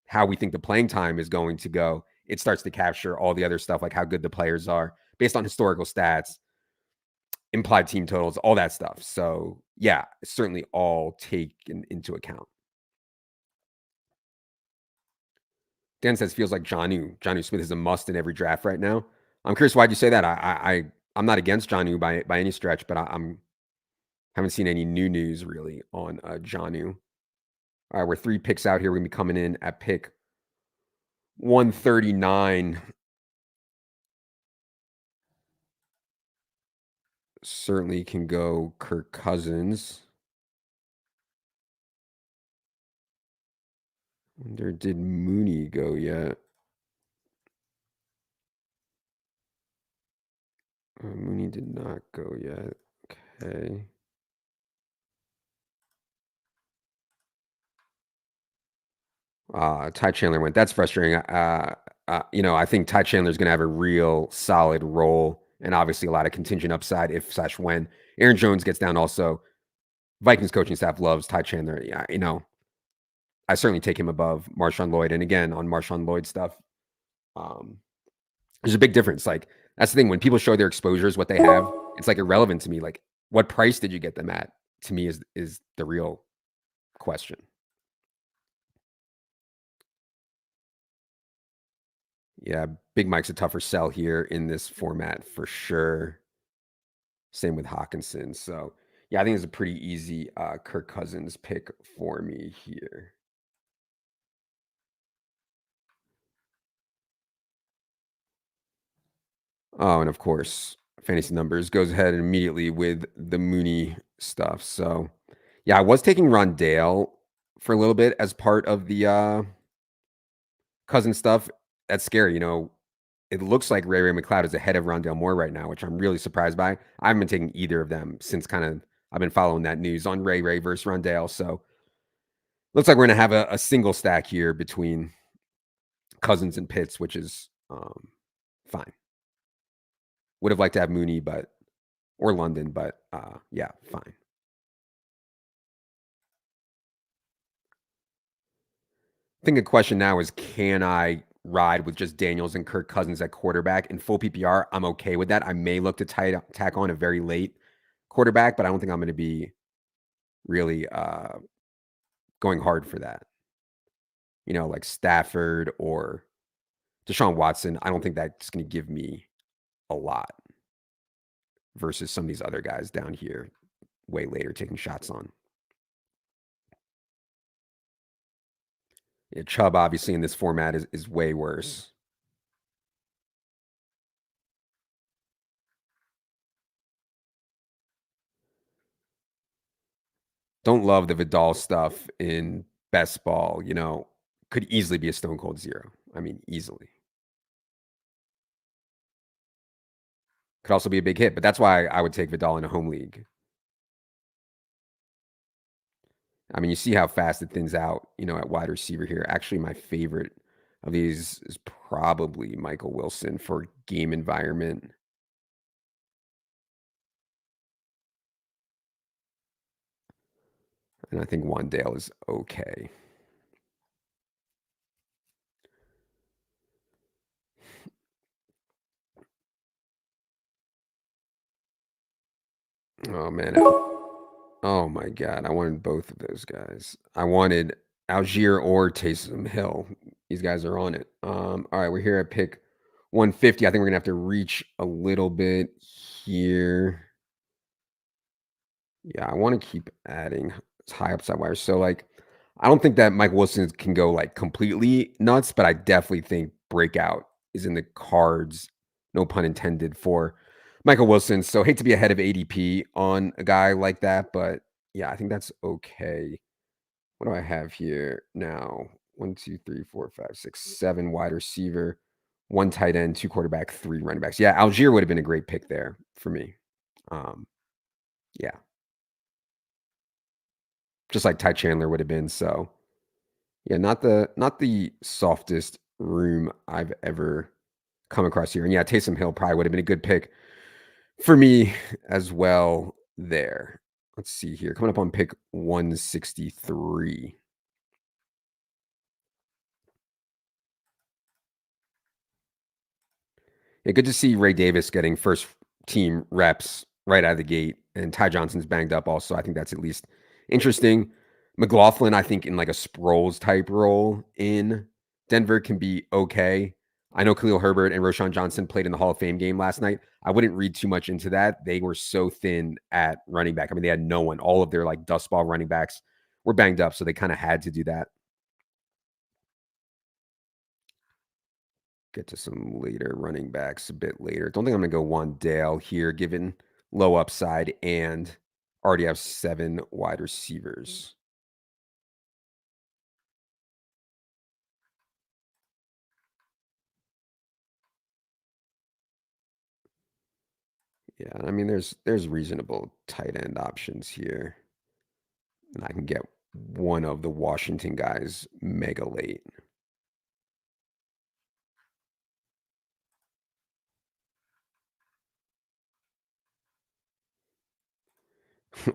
how we think the playing time is going to go, it starts to capture all the other stuff like how good the players are based on historical stats, implied team totals, all that stuff. So yeah, certainly all taken into account. Dan says feels like Jonnu Smith is a must in every draft right now. I'm curious why'd you say that. I'm not against Jonnu by any stretch, but I'm haven't seen any new news really on Jonnu. All right, we're 3 picks out here. We're gonna be coming in at pick 139. Certainly can go Kirk Cousins. Wonder did Mooney go yet? Mooney did not go yet. Okay. Ty Chandler went. That's frustrating. I think Ty Chandler's going to have a real solid role and obviously a lot of contingent upside if slash when Aaron Jones gets down. Also, Vikings coaching staff loves Ty Chandler. Yeah, I certainly take him above Marshawn Lloyd. And again, on Marshawn Lloyd stuff, um, there's a big difference. Like that's the thing when people show their exposures, what they have, it's like irrelevant to me. Like what price did you get them at? To me, is the real question. Yeah, Big Mike's a tougher sell here in this format for sure. Same with Hawkinson. So yeah, I think it's a pretty easy Kirk Cousins pick for me here. Oh, and of course, fantasy numbers goes ahead immediately with the Mooney stuff. So yeah, I was taking Rondale for a little bit as part of the cousin stuff. That's scary. It looks like Ray McLeod is ahead of Rondale Moore right now, which I'm really surprised by. I haven't been taking either of them since I've been following that news on Ray versus Rondale. So looks like we're gonna have a single stack here between Cousins and Pitts, which is fine. Would have liked to have Mooney, or London, but yeah, fine. I think the question now is, can I ride with just Daniels and Kirk Cousins at quarterback in full PPR? I'm okay with that. I may look to tack on a very late quarterback, but I don't think I'm going to be really going hard for that. Like Stafford or Deshaun Watson. I don't think that's going to give me a lot versus some of these other guys down here way later taking shots on. Yeah, Chubb obviously in this format is way worse. Don't love the Vidal stuff in best ball. Could easily be a stone cold zero. I mean, easily. Could also be a big hit, but that's why I would take Vidal in a home league. I mean, you see how fast it thins out, at wide receiver here. Actually, my favorite of these is probably Michael Wilson for game environment. And I think Wandale is okay. Oh man. Oh my god. I wanted both of those guys. I wanted Algier or Taysom Hill. These guys are on it. All right, we're here at pick 150. I think we're gonna have to reach a little bit here. Yeah, I want to keep adding high upside wires. So like I don't think that Mike Wilson can go like completely nuts, but I definitely think breakout is in the cards, no pun intended, for Michael Wilson. So hate to be ahead of ADP on a guy like that, but yeah, I think that's okay. What do I have here now? One, two, three, four, five, six, seven wide receiver, one tight end, two quarterback, three running backs. Yeah, Algier would have been a great pick there for me. Um, yeah, just like Ty Chandler would have been. So yeah, not the softest room I've ever come across here. And yeah, Taysom Hill probably would have been a good pick for me as well there. Let's see here. Coming up on pick 163. Yeah, good to see Ray Davis getting first team reps right out of the gate. And Ty Johnson's banged up also. I think that's at least interesting. McLaughlin, I think, in like a Sproles type role in Denver can be okay. I know Khalil Herbert and Roshan Johnson played in the Hall of Fame game last night. I wouldn't read too much into that. They were so thin at running back. I mean, they had no one. All of their like dust ball running backs were banged up, so they kind of had to do that. Get to some later running backs a bit later. Don't think I'm going to go Wandale here, given low upside and already have seven wide receivers. Yeah, I mean, there's reasonable tight end options here, and I can get one of the Washington guys mega late.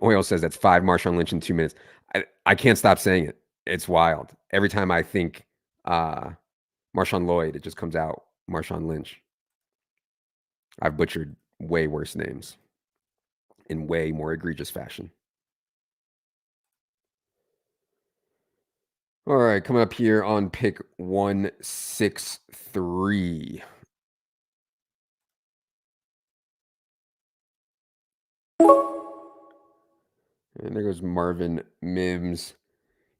Oil says that's 5 Marshawn Lynch in 2 minutes. I can't stop saying it. It's wild. Every time I think Marshawn Lloyd, it just comes out Marshawn Lynch. I've butchered way worse names in way more egregious fashion. All right, coming up here on pick 163. And there goes Marvin Mims.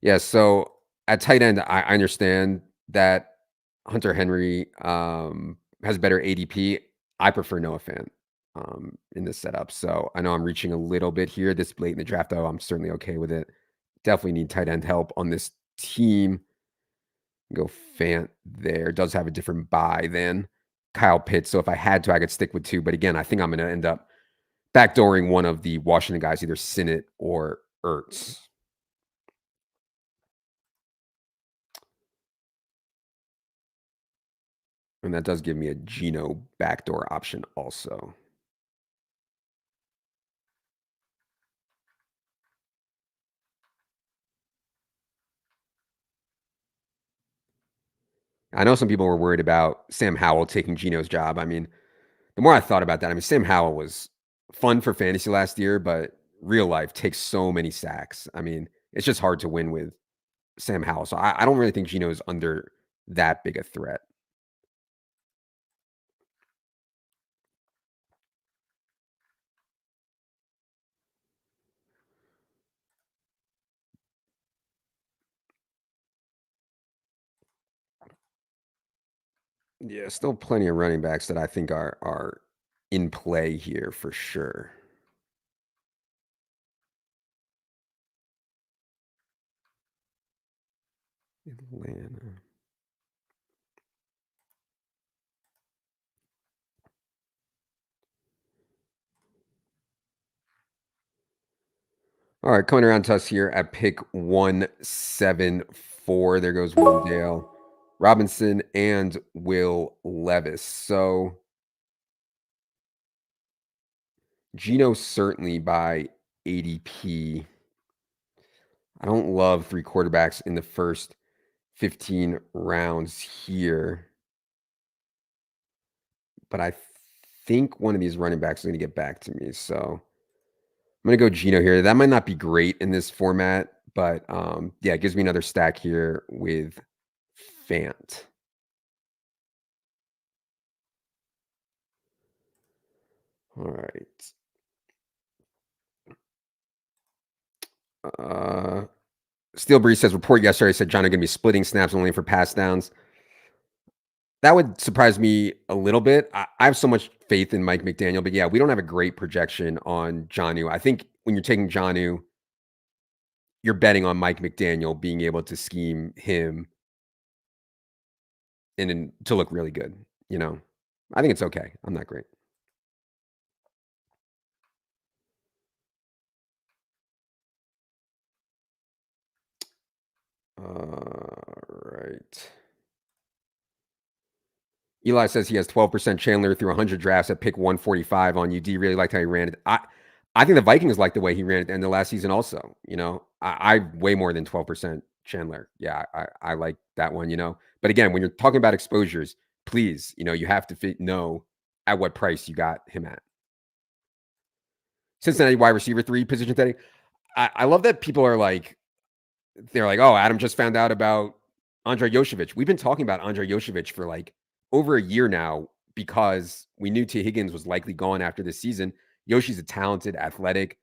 Yeah, so at tight end, I understand that Hunter Henry has better ADP. I prefer Noah Fant in this setup. So I know I'm reaching a little bit here this late in the draft, though. I'm certainly okay with it. Definitely need tight end help on this team. Go Fant there. Does have a different buy than Kyle Pitts. So if I had to, I could stick with two. But again, I think I'm going to end up backdooring one of the Washington guys, either Sinnott or Ertz. And that does give me a Geno backdoor option also. I know some people were worried about Sam Howell taking Geno's job. I mean, the more I thought about that, I mean, Sam Howell was fun for fantasy last year, but real life takes so many sacks. I mean, it's just hard to win with Sam Howell. So I don't really think Geno is under that big a threat. Yeah, still plenty of running backs that I think are in play here for sure. Atlanta. All right, coming around to us here at pick 174. There goes Wendell Robinson and Will Levis. So Geno certainly by ADP. I don't love three quarterbacks in the first 15 rounds here, but I think one of these running backs is going to get back to me. So I'm going to go Geno here. That might not be great in this format, but yeah, it gives me another stack here with Fant. All right. Steel Breeze says report yesterday said John are going to be splitting snaps only for pass downs. That would surprise me a little bit. I have so much faith in Mike McDaniel, but yeah, we don't have a great projection on Jonnu. I think when you're taking Jonnu, you're betting on Mike McDaniel being able to scheme him and to look really good. You know, I think it's okay. I'm not great. Right. Eli says he has 12% Chandler through 100 drafts at pick 145 on UD. Really liked how he ran it. I think the Vikings like the way he ran it at the end of last season also. You know, I way more than 12% Chandler. Yeah, I like that one, you know. But again, when you're talking about exposures, please, you know, you have to know at what price you got him at. Cincinnati wide receiver 3 position today. I love that people are like, they're like, oh, Adam just found out about Andre Yoshevich. We've been talking about Andre Yoshevich for like over a year now because we knew T. Higgins was likely gone after this season. Yoshi's a talented, athletic,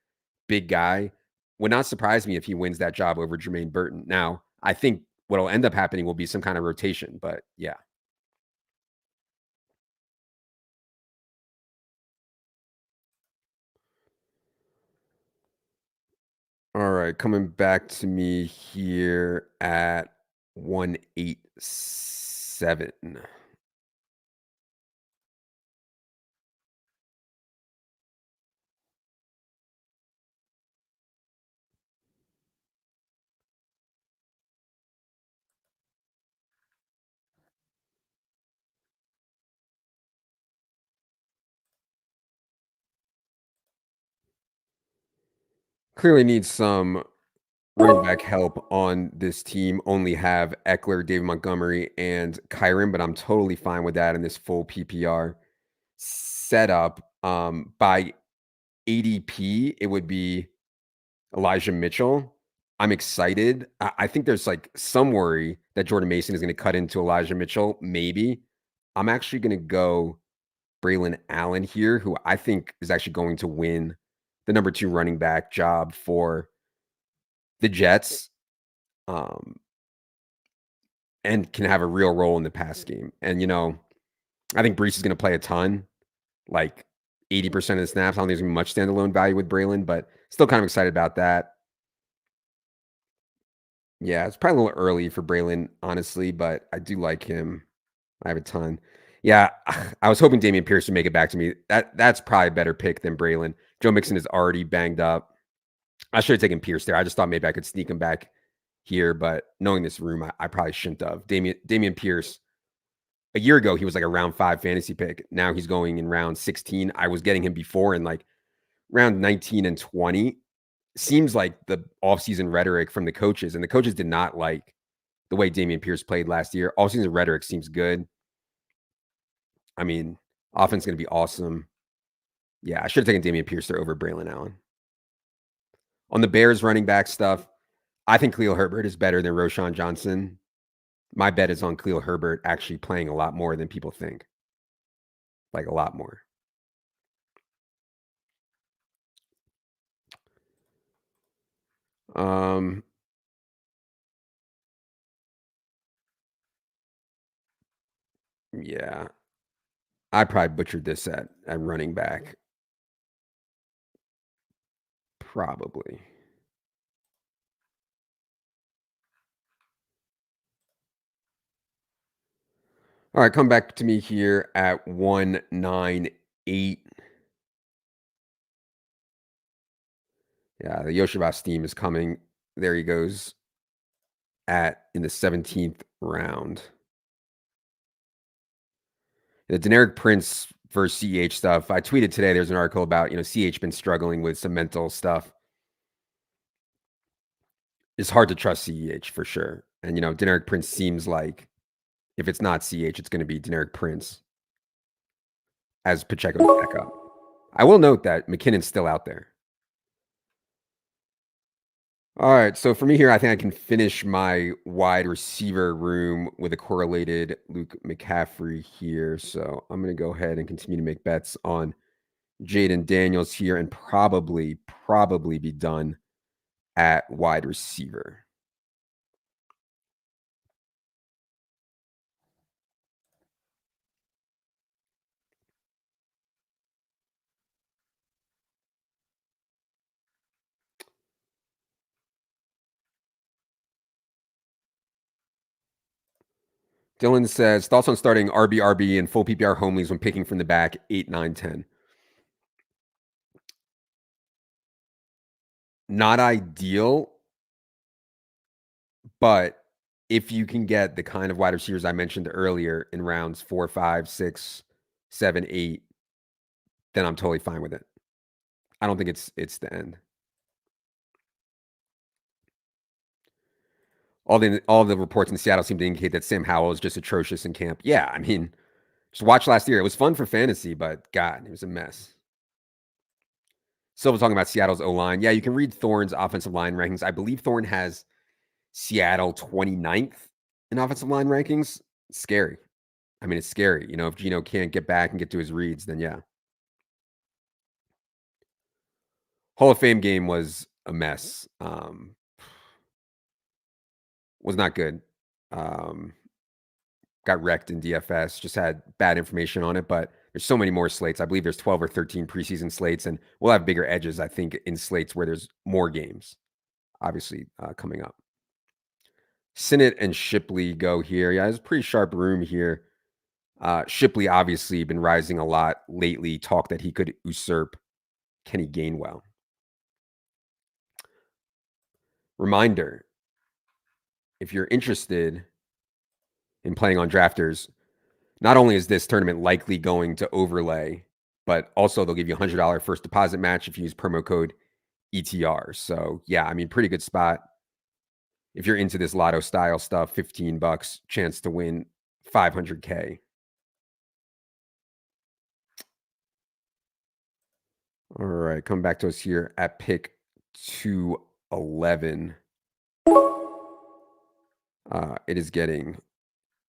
big guy. Would not surprise me if he wins that job over Jermaine Burton. Now, I think what'll end up happening will be some kind of rotation, but yeah. All right, coming back to me here at 187. Clearly needs some running back help on this team. Only have Eckler, David Montgomery, and Kyron, but I'm totally fine with that in this full PPR setup. By ADP, it would be Elijah Mitchell. I'm excited. I think there's like some worry that Jordan Mason is going to cut into Elijah Mitchell. Maybe. I'm actually going to go Braylon Allen here, who I think is actually going to win the number 2 running back job for the Jets, and can have a real role in the pass game. And, I think Brees is going to play a ton, like 80% of the snaps. I don't think there's going to be much standalone value with Braylon, but still kind of excited about that. Yeah, it's probably a little early for Braylon, honestly, but I do like him. I have a ton. Yeah, I was hoping Dameon Pierce would make it back to me. That's probably a better pick than Braylon. Joe Mixon is already banged up. I should have taken Pierce there. I just thought maybe I could sneak him back here, but knowing this room, I probably shouldn't have. Dameon Pierce, a year ago, he was like a round 5 fantasy pick. Now he's going in round 16. I was getting him before in like round 19 and 20. Seems like the offseason rhetoric from the coaches, and the coaches did not like the way Dameon Pierce played last year. Offseason rhetoric seems good. I mean, offense is going to be awesome. Yeah, I should have taken Dameon Pierce there over Braylon Allen. On the Bears running back stuff, I think Khalil Herbert is better than Roschon Johnson. My bet is on Khalil Herbert actually playing a lot more than people think. Like a lot more. Yeah. I probably butchered this at running back. Probably. All right, come back to me here at 198. Yeah, the Yoshibas team is coming. There he goes in the 17th round. The Deneric Prince versus CH stuff. I tweeted today there's an article about, CH been struggling with some mental stuff. It's hard to trust CH for sure. And, Deneric Prince seems like if it's not CH, it's going to be Deneric Prince as Pacheco's backup. I will note that McKinnon's still out there. All right, so for me here, I think I can finish my wide receiver room with a correlated Luke McCaffrey here. So I'm going to go ahead and continue to make bets on Jaden Daniels here and probably be done at wide receiver. Dylan says, thoughts on starting RB and full PPR home leagues when picking from the back 8, 9, 10. Not ideal, but if you can get the kind of wide receivers I mentioned earlier in rounds 4, 5, 6, 7, 8, then I'm totally fine with it. I don't think it's the end. All the reports in Seattle seem to indicate that Sam Howell is just atrocious in camp. Yeah, I mean, just watch last year. It was fun for fantasy, but God, it was a mess. Silva talking about Seattle's O-line. Yeah, you can read Thorne's offensive line rankings. I believe Thorne has Seattle 29th in offensive line rankings. It's scary. I mean, it's scary. If Geno can't get back and get to his reads, then yeah. Hall of Fame game was a mess. Was not good. Got wrecked in DFS. Just had bad information on it, but there's so many more slates. I believe there's 12 or 13 preseason slates, and we'll have bigger edges, I think, in slates where there's more games, obviously, coming up. Sinnott and Shipley go here. Yeah, it's a pretty sharp room here. Shipley obviously been rising a lot lately. Talk that he could usurp Kenny Gainwell. Reminder, if you're interested in playing on drafters, not only is this tournament likely going to overlay, but also they'll give you a $100 first deposit match if you use promo code ETR. So yeah, I mean, pretty good spot. If you're into this lotto style stuff, $15, chance to win 500K. All right, come back to us here at pick 211. It is getting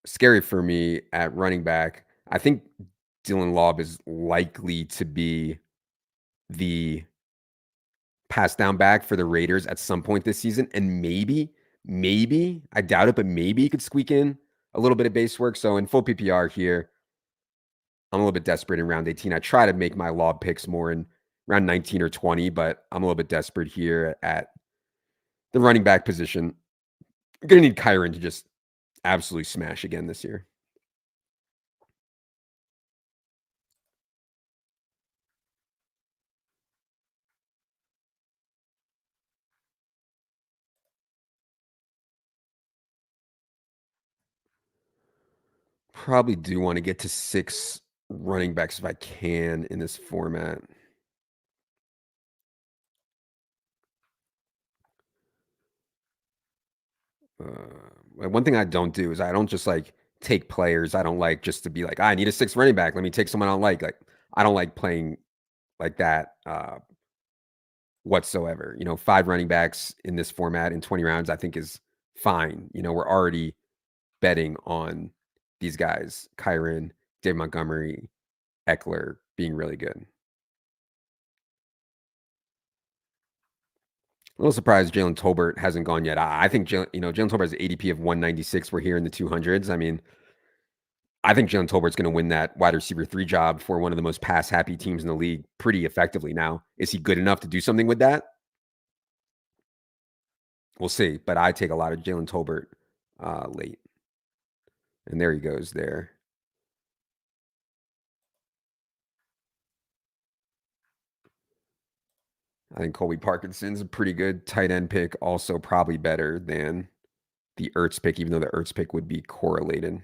scary for me at running back. I think Dylan Laub is likely to be the pass down back for the Raiders at some point this season. And maybe, I doubt it, but maybe he could squeak in a little bit of base work. So in full PPR here, I'm a little bit desperate in round 18. I try to make my Laub picks more in round 19 or 20, but I'm a little bit desperate here at the running back position. I'm going to need Kyron to just absolutely smash again this year. Probably do want to get to 6 running backs if I can in this format. One thing I don't do is I don't just like take players. I don't like just to be like, I need a 6 running back. Let me take someone I don't like. Like I don't like playing like that whatsoever. 5 running backs in this format in 20 rounds, I think is fine. We're already betting on these guys, Kyron, Dave Montgomery, Eckler being really good. A little surprised Jalen Tolbert hasn't gone yet. I think Jalen Tolbert has an ADP of 196. We're here in the 200s. I mean, I think Jalen Tolbert's going to win that wide receiver 3 job for one of the most pass happy teams in the league pretty effectively. Now, is he good enough to do something with that? We'll see. But I take a lot of Jalen Tolbert late, and there he goes there. I think Colby Parkinson's a pretty good tight end pick. Also, probably better than the Ertz pick, even though the Ertz pick would be correlated.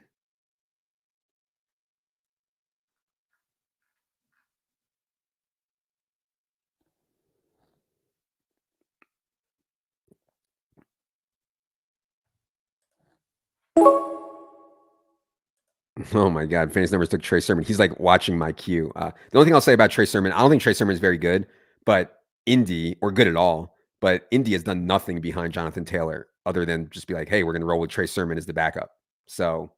Oh my God, fantasy numbers took Trey Sermon. He's like watching my queue. The only thing I'll say about Trey Sermon, I don't think Trey Sermon is very good, but Indy or good at all. But Indy has done nothing behind Jonathan Taylor other than just be like, hey, we're going to roll with Trey Sermon as the backup. So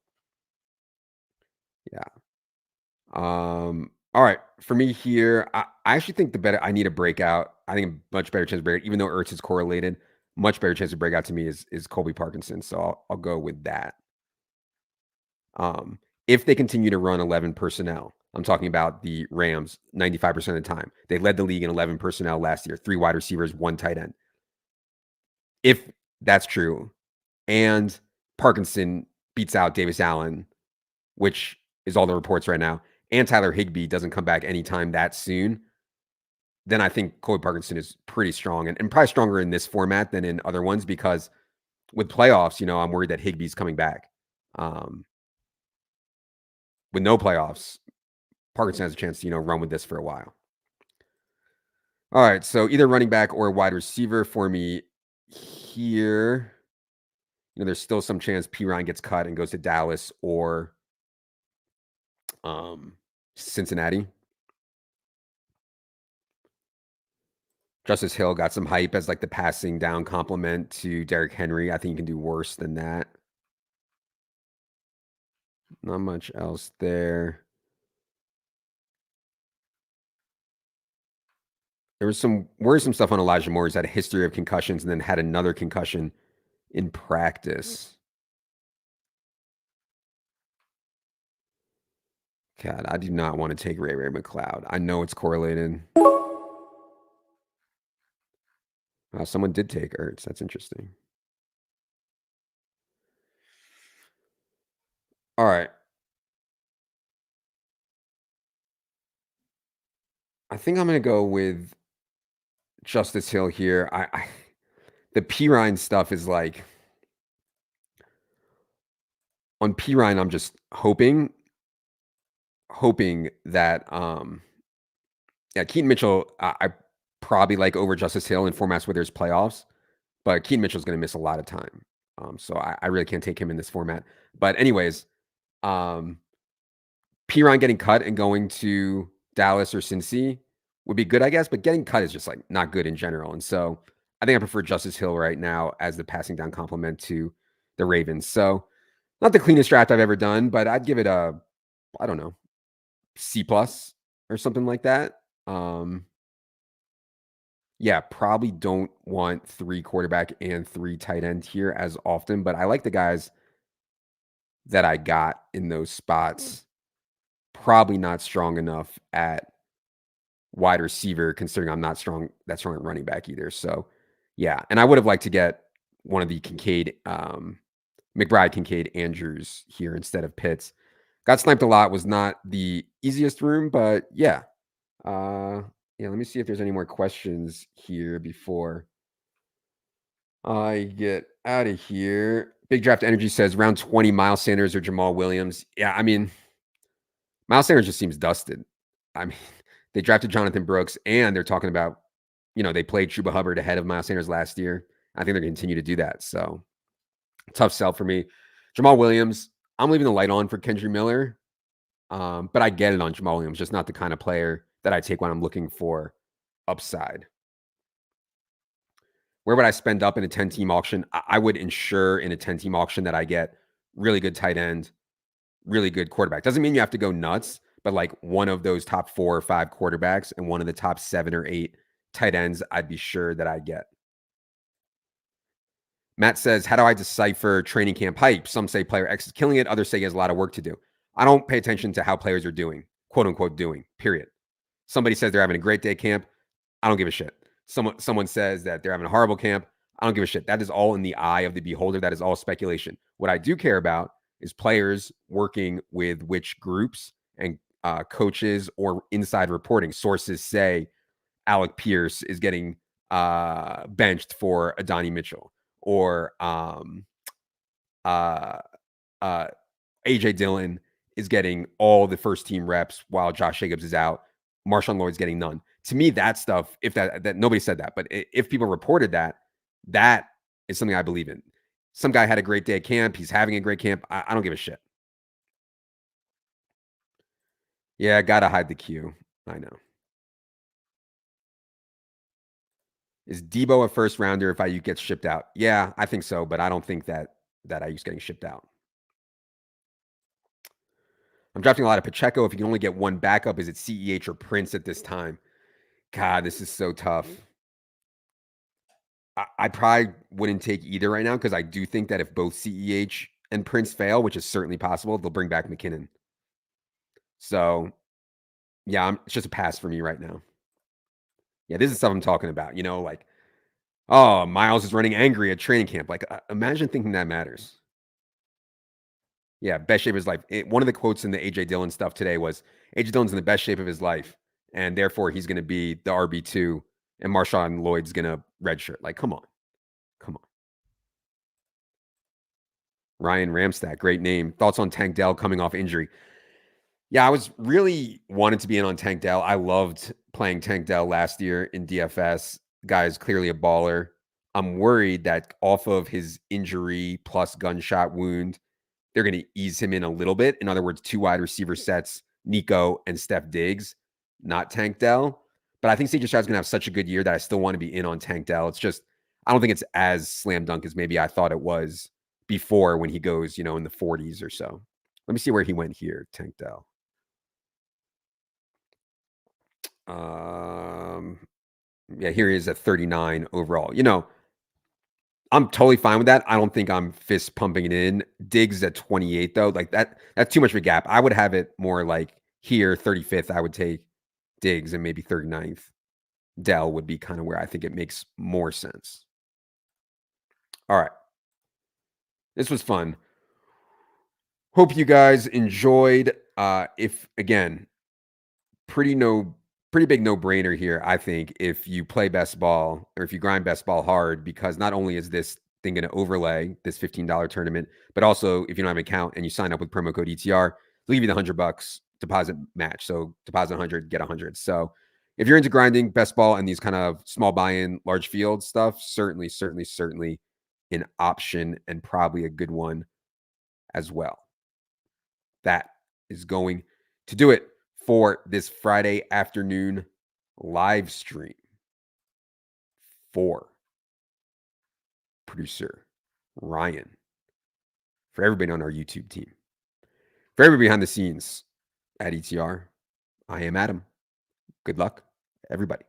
yeah. All right. For me here, I actually think I need a breakout. I think a much better chance of breakout, even though Ertz is correlated. Much better chance of breakout to me is Colby Parkinson. So I'll go with that. If they continue to run 11 personnel, I'm talking about the Rams 95% of the time. They led the league in 11 personnel last year, 3 wide receivers, 1 tight end. If that's true, and Parkinson beats out Davis Allen, which is all the reports right now, and Tyler Higbee doesn't come back anytime that soon, then I think Colby Parkinson is pretty strong and probably stronger in this format than in other ones because with playoffs, I'm worried that Higbee's coming back. With no playoffs, Parkinson has a chance to, run with this for a while. All right, so either running back or wide receiver for me here. There's still some chance P. Ryan gets cut and goes to Dallas or Cincinnati. Justice Hill got some hype as like the passing down compliment to Derrick Henry. I think you can do worse than that. Not much else there. There was some worrisome stuff on Elijah Moore. He's had a history of concussions and then had another concussion in practice. God, I do not want to take Ray McLeod. I know it's correlated. Someone did take Ertz. That's interesting. All right. I think I'm going to go with Justice Hill here. The P. Ryan stuff is like on P. Ryan, I'm just hoping that yeah, Keaton Mitchell, probably like over Justice Hill in formats where there's playoffs, but Keaton Mitchell's going to miss a lot of time. So I really can't take him in this format. But anyways, Piron getting cut and going to Dallas or Cincy would be good, I guess, but getting cut is just like not good in general. And so I think I prefer Justice Hill right now as the passing down complement to the Ravens. So not the cleanest draft I've ever done, but I'd give it a, I don't know, C plus or something like that. Yeah, probably don't want 3 quarterback and 3 tight end here as often, but I like the guys that I got in those spots. Probably not strong enough at wide receiver, considering I'm not that strong at running back either. So, yeah, and I would have liked to get one of the McBride, Kincaid, Andrews here instead of Pitts. Got sniped a lot. Was not the easiest room, but yeah. Yeah, let me see if there's any more questions here before I get out of here. Big Draft Energy says round 20, Miles Sanders or Jamal Williams. Yeah, I mean, Miles Sanders just seems dusted. I mean, they drafted Jonathan Brooks, and they're talking about, they played Chuba Hubbard ahead of Miles Sanders last year. I think they're going to continue to do that. So, tough sell for me. Jamal Williams, I'm leaving the light on for Kendry Miller, but I get it on Jamal Williams, just not the kind of player that I take when I'm looking for upside. Where would I spend up in a 10-team auction? I would ensure in a 10-team auction that I get really good tight end, really good quarterback. Doesn't mean you have to go nuts, but like one of those top 4 or 5 quarterbacks and one of the top 7 or 8 tight ends, I'd be sure that I get. Matt says, how do I decipher training camp hype? Some say player X is killing it. Others say he has a lot of work to do. I don't pay attention to how players are doing, quote unquote doing, period. Somebody says they're having a great day camp. I don't give a shit. Someone says that they're having a horrible camp. I don't give a shit. That is all in the eye of the beholder. That is all speculation. What I do care about is players working with which groups and coaches or inside reporting. Sources say Alec Pierce is getting benched for Adonai Mitchell, or AJ Dillon is getting all the first team reps while Josh Jacobs is out. Marshawn Lloyd's getting none. To me, that stuff, if that nobody said that, but if people reported that, that is something I believe in. Some guy had a great day at camp. He's having a great camp. I don't give a shit. Yeah, gotta hide the queue. I know. Is Debo a first rounder if Ayuk gets shipped out? Yeah, I think so, but I don't think that Ayuk's getting shipped out. I'm drafting a lot of Pacheco. If you can only get one backup, is it CEH or Prince at this time? God, this is so tough. I probably wouldn't take either right now because I do think that if both CEH and Prince fail, which is certainly possible, they'll bring back McKinnon. So, yeah, it's just a pass for me right now. Yeah, this is stuff I'm talking about. Like, oh, Miles is running angry at training camp. Like, imagine thinking that matters. Yeah, best shape of his life. One of the quotes in the AJ Dillon stuff today was AJ Dillon's in the best shape of his life, and therefore he's going to be the RB2, and Marshawn Lloyd's going to redshirt. Like, come on. Ryan Ramstack, great name. Thoughts on Tank Dell coming off injury? Yeah, I was really wanted to be in on Tank Dell. I loved playing Tank Dell last year in DFS. Guy is clearly a baller. I'm worried that off of his injury plus gunshot wound, they're going to ease him in a little bit. In other words, 2 wide receiver sets, Nico and Steph Diggs, not Tank Dell. But I think CJ Stroud's going to have such a good year that I still want to be in on Tank Dell. It's just, I don't think it's as slam dunk as maybe I thought it was before when he goes, in the 40s or so. Let me see where he went here, Tank Dell. Yeah, here he is at 39 overall. I'm totally fine with that. I don't think I'm fist pumping it in. Diggs at 28 though, like that's too much of a gap. I would have it more like here, 35th. I would take Diggs, and maybe 39th. Dell would be kind of where I think it makes more sense. All right. This was fun. Hope you guys enjoyed. If again, pretty big no-brainer here, I think, if you play best ball or if you grind best ball hard, because not only is this thing going to overlay this $15 tournament, but also if you don't have an account and you sign up with promo code ETR, they'll give you the $100 deposit match. So deposit 100, get 100. So if you're into grinding, best ball, and these kind of small buy-in, large field stuff, certainly an option and probably a good one as well. That is going to do it for this Friday afternoon live stream for producer Ryan, for everybody on our YouTube team, for everybody behind the scenes at ETR. I am Adam. Good luck, everybody.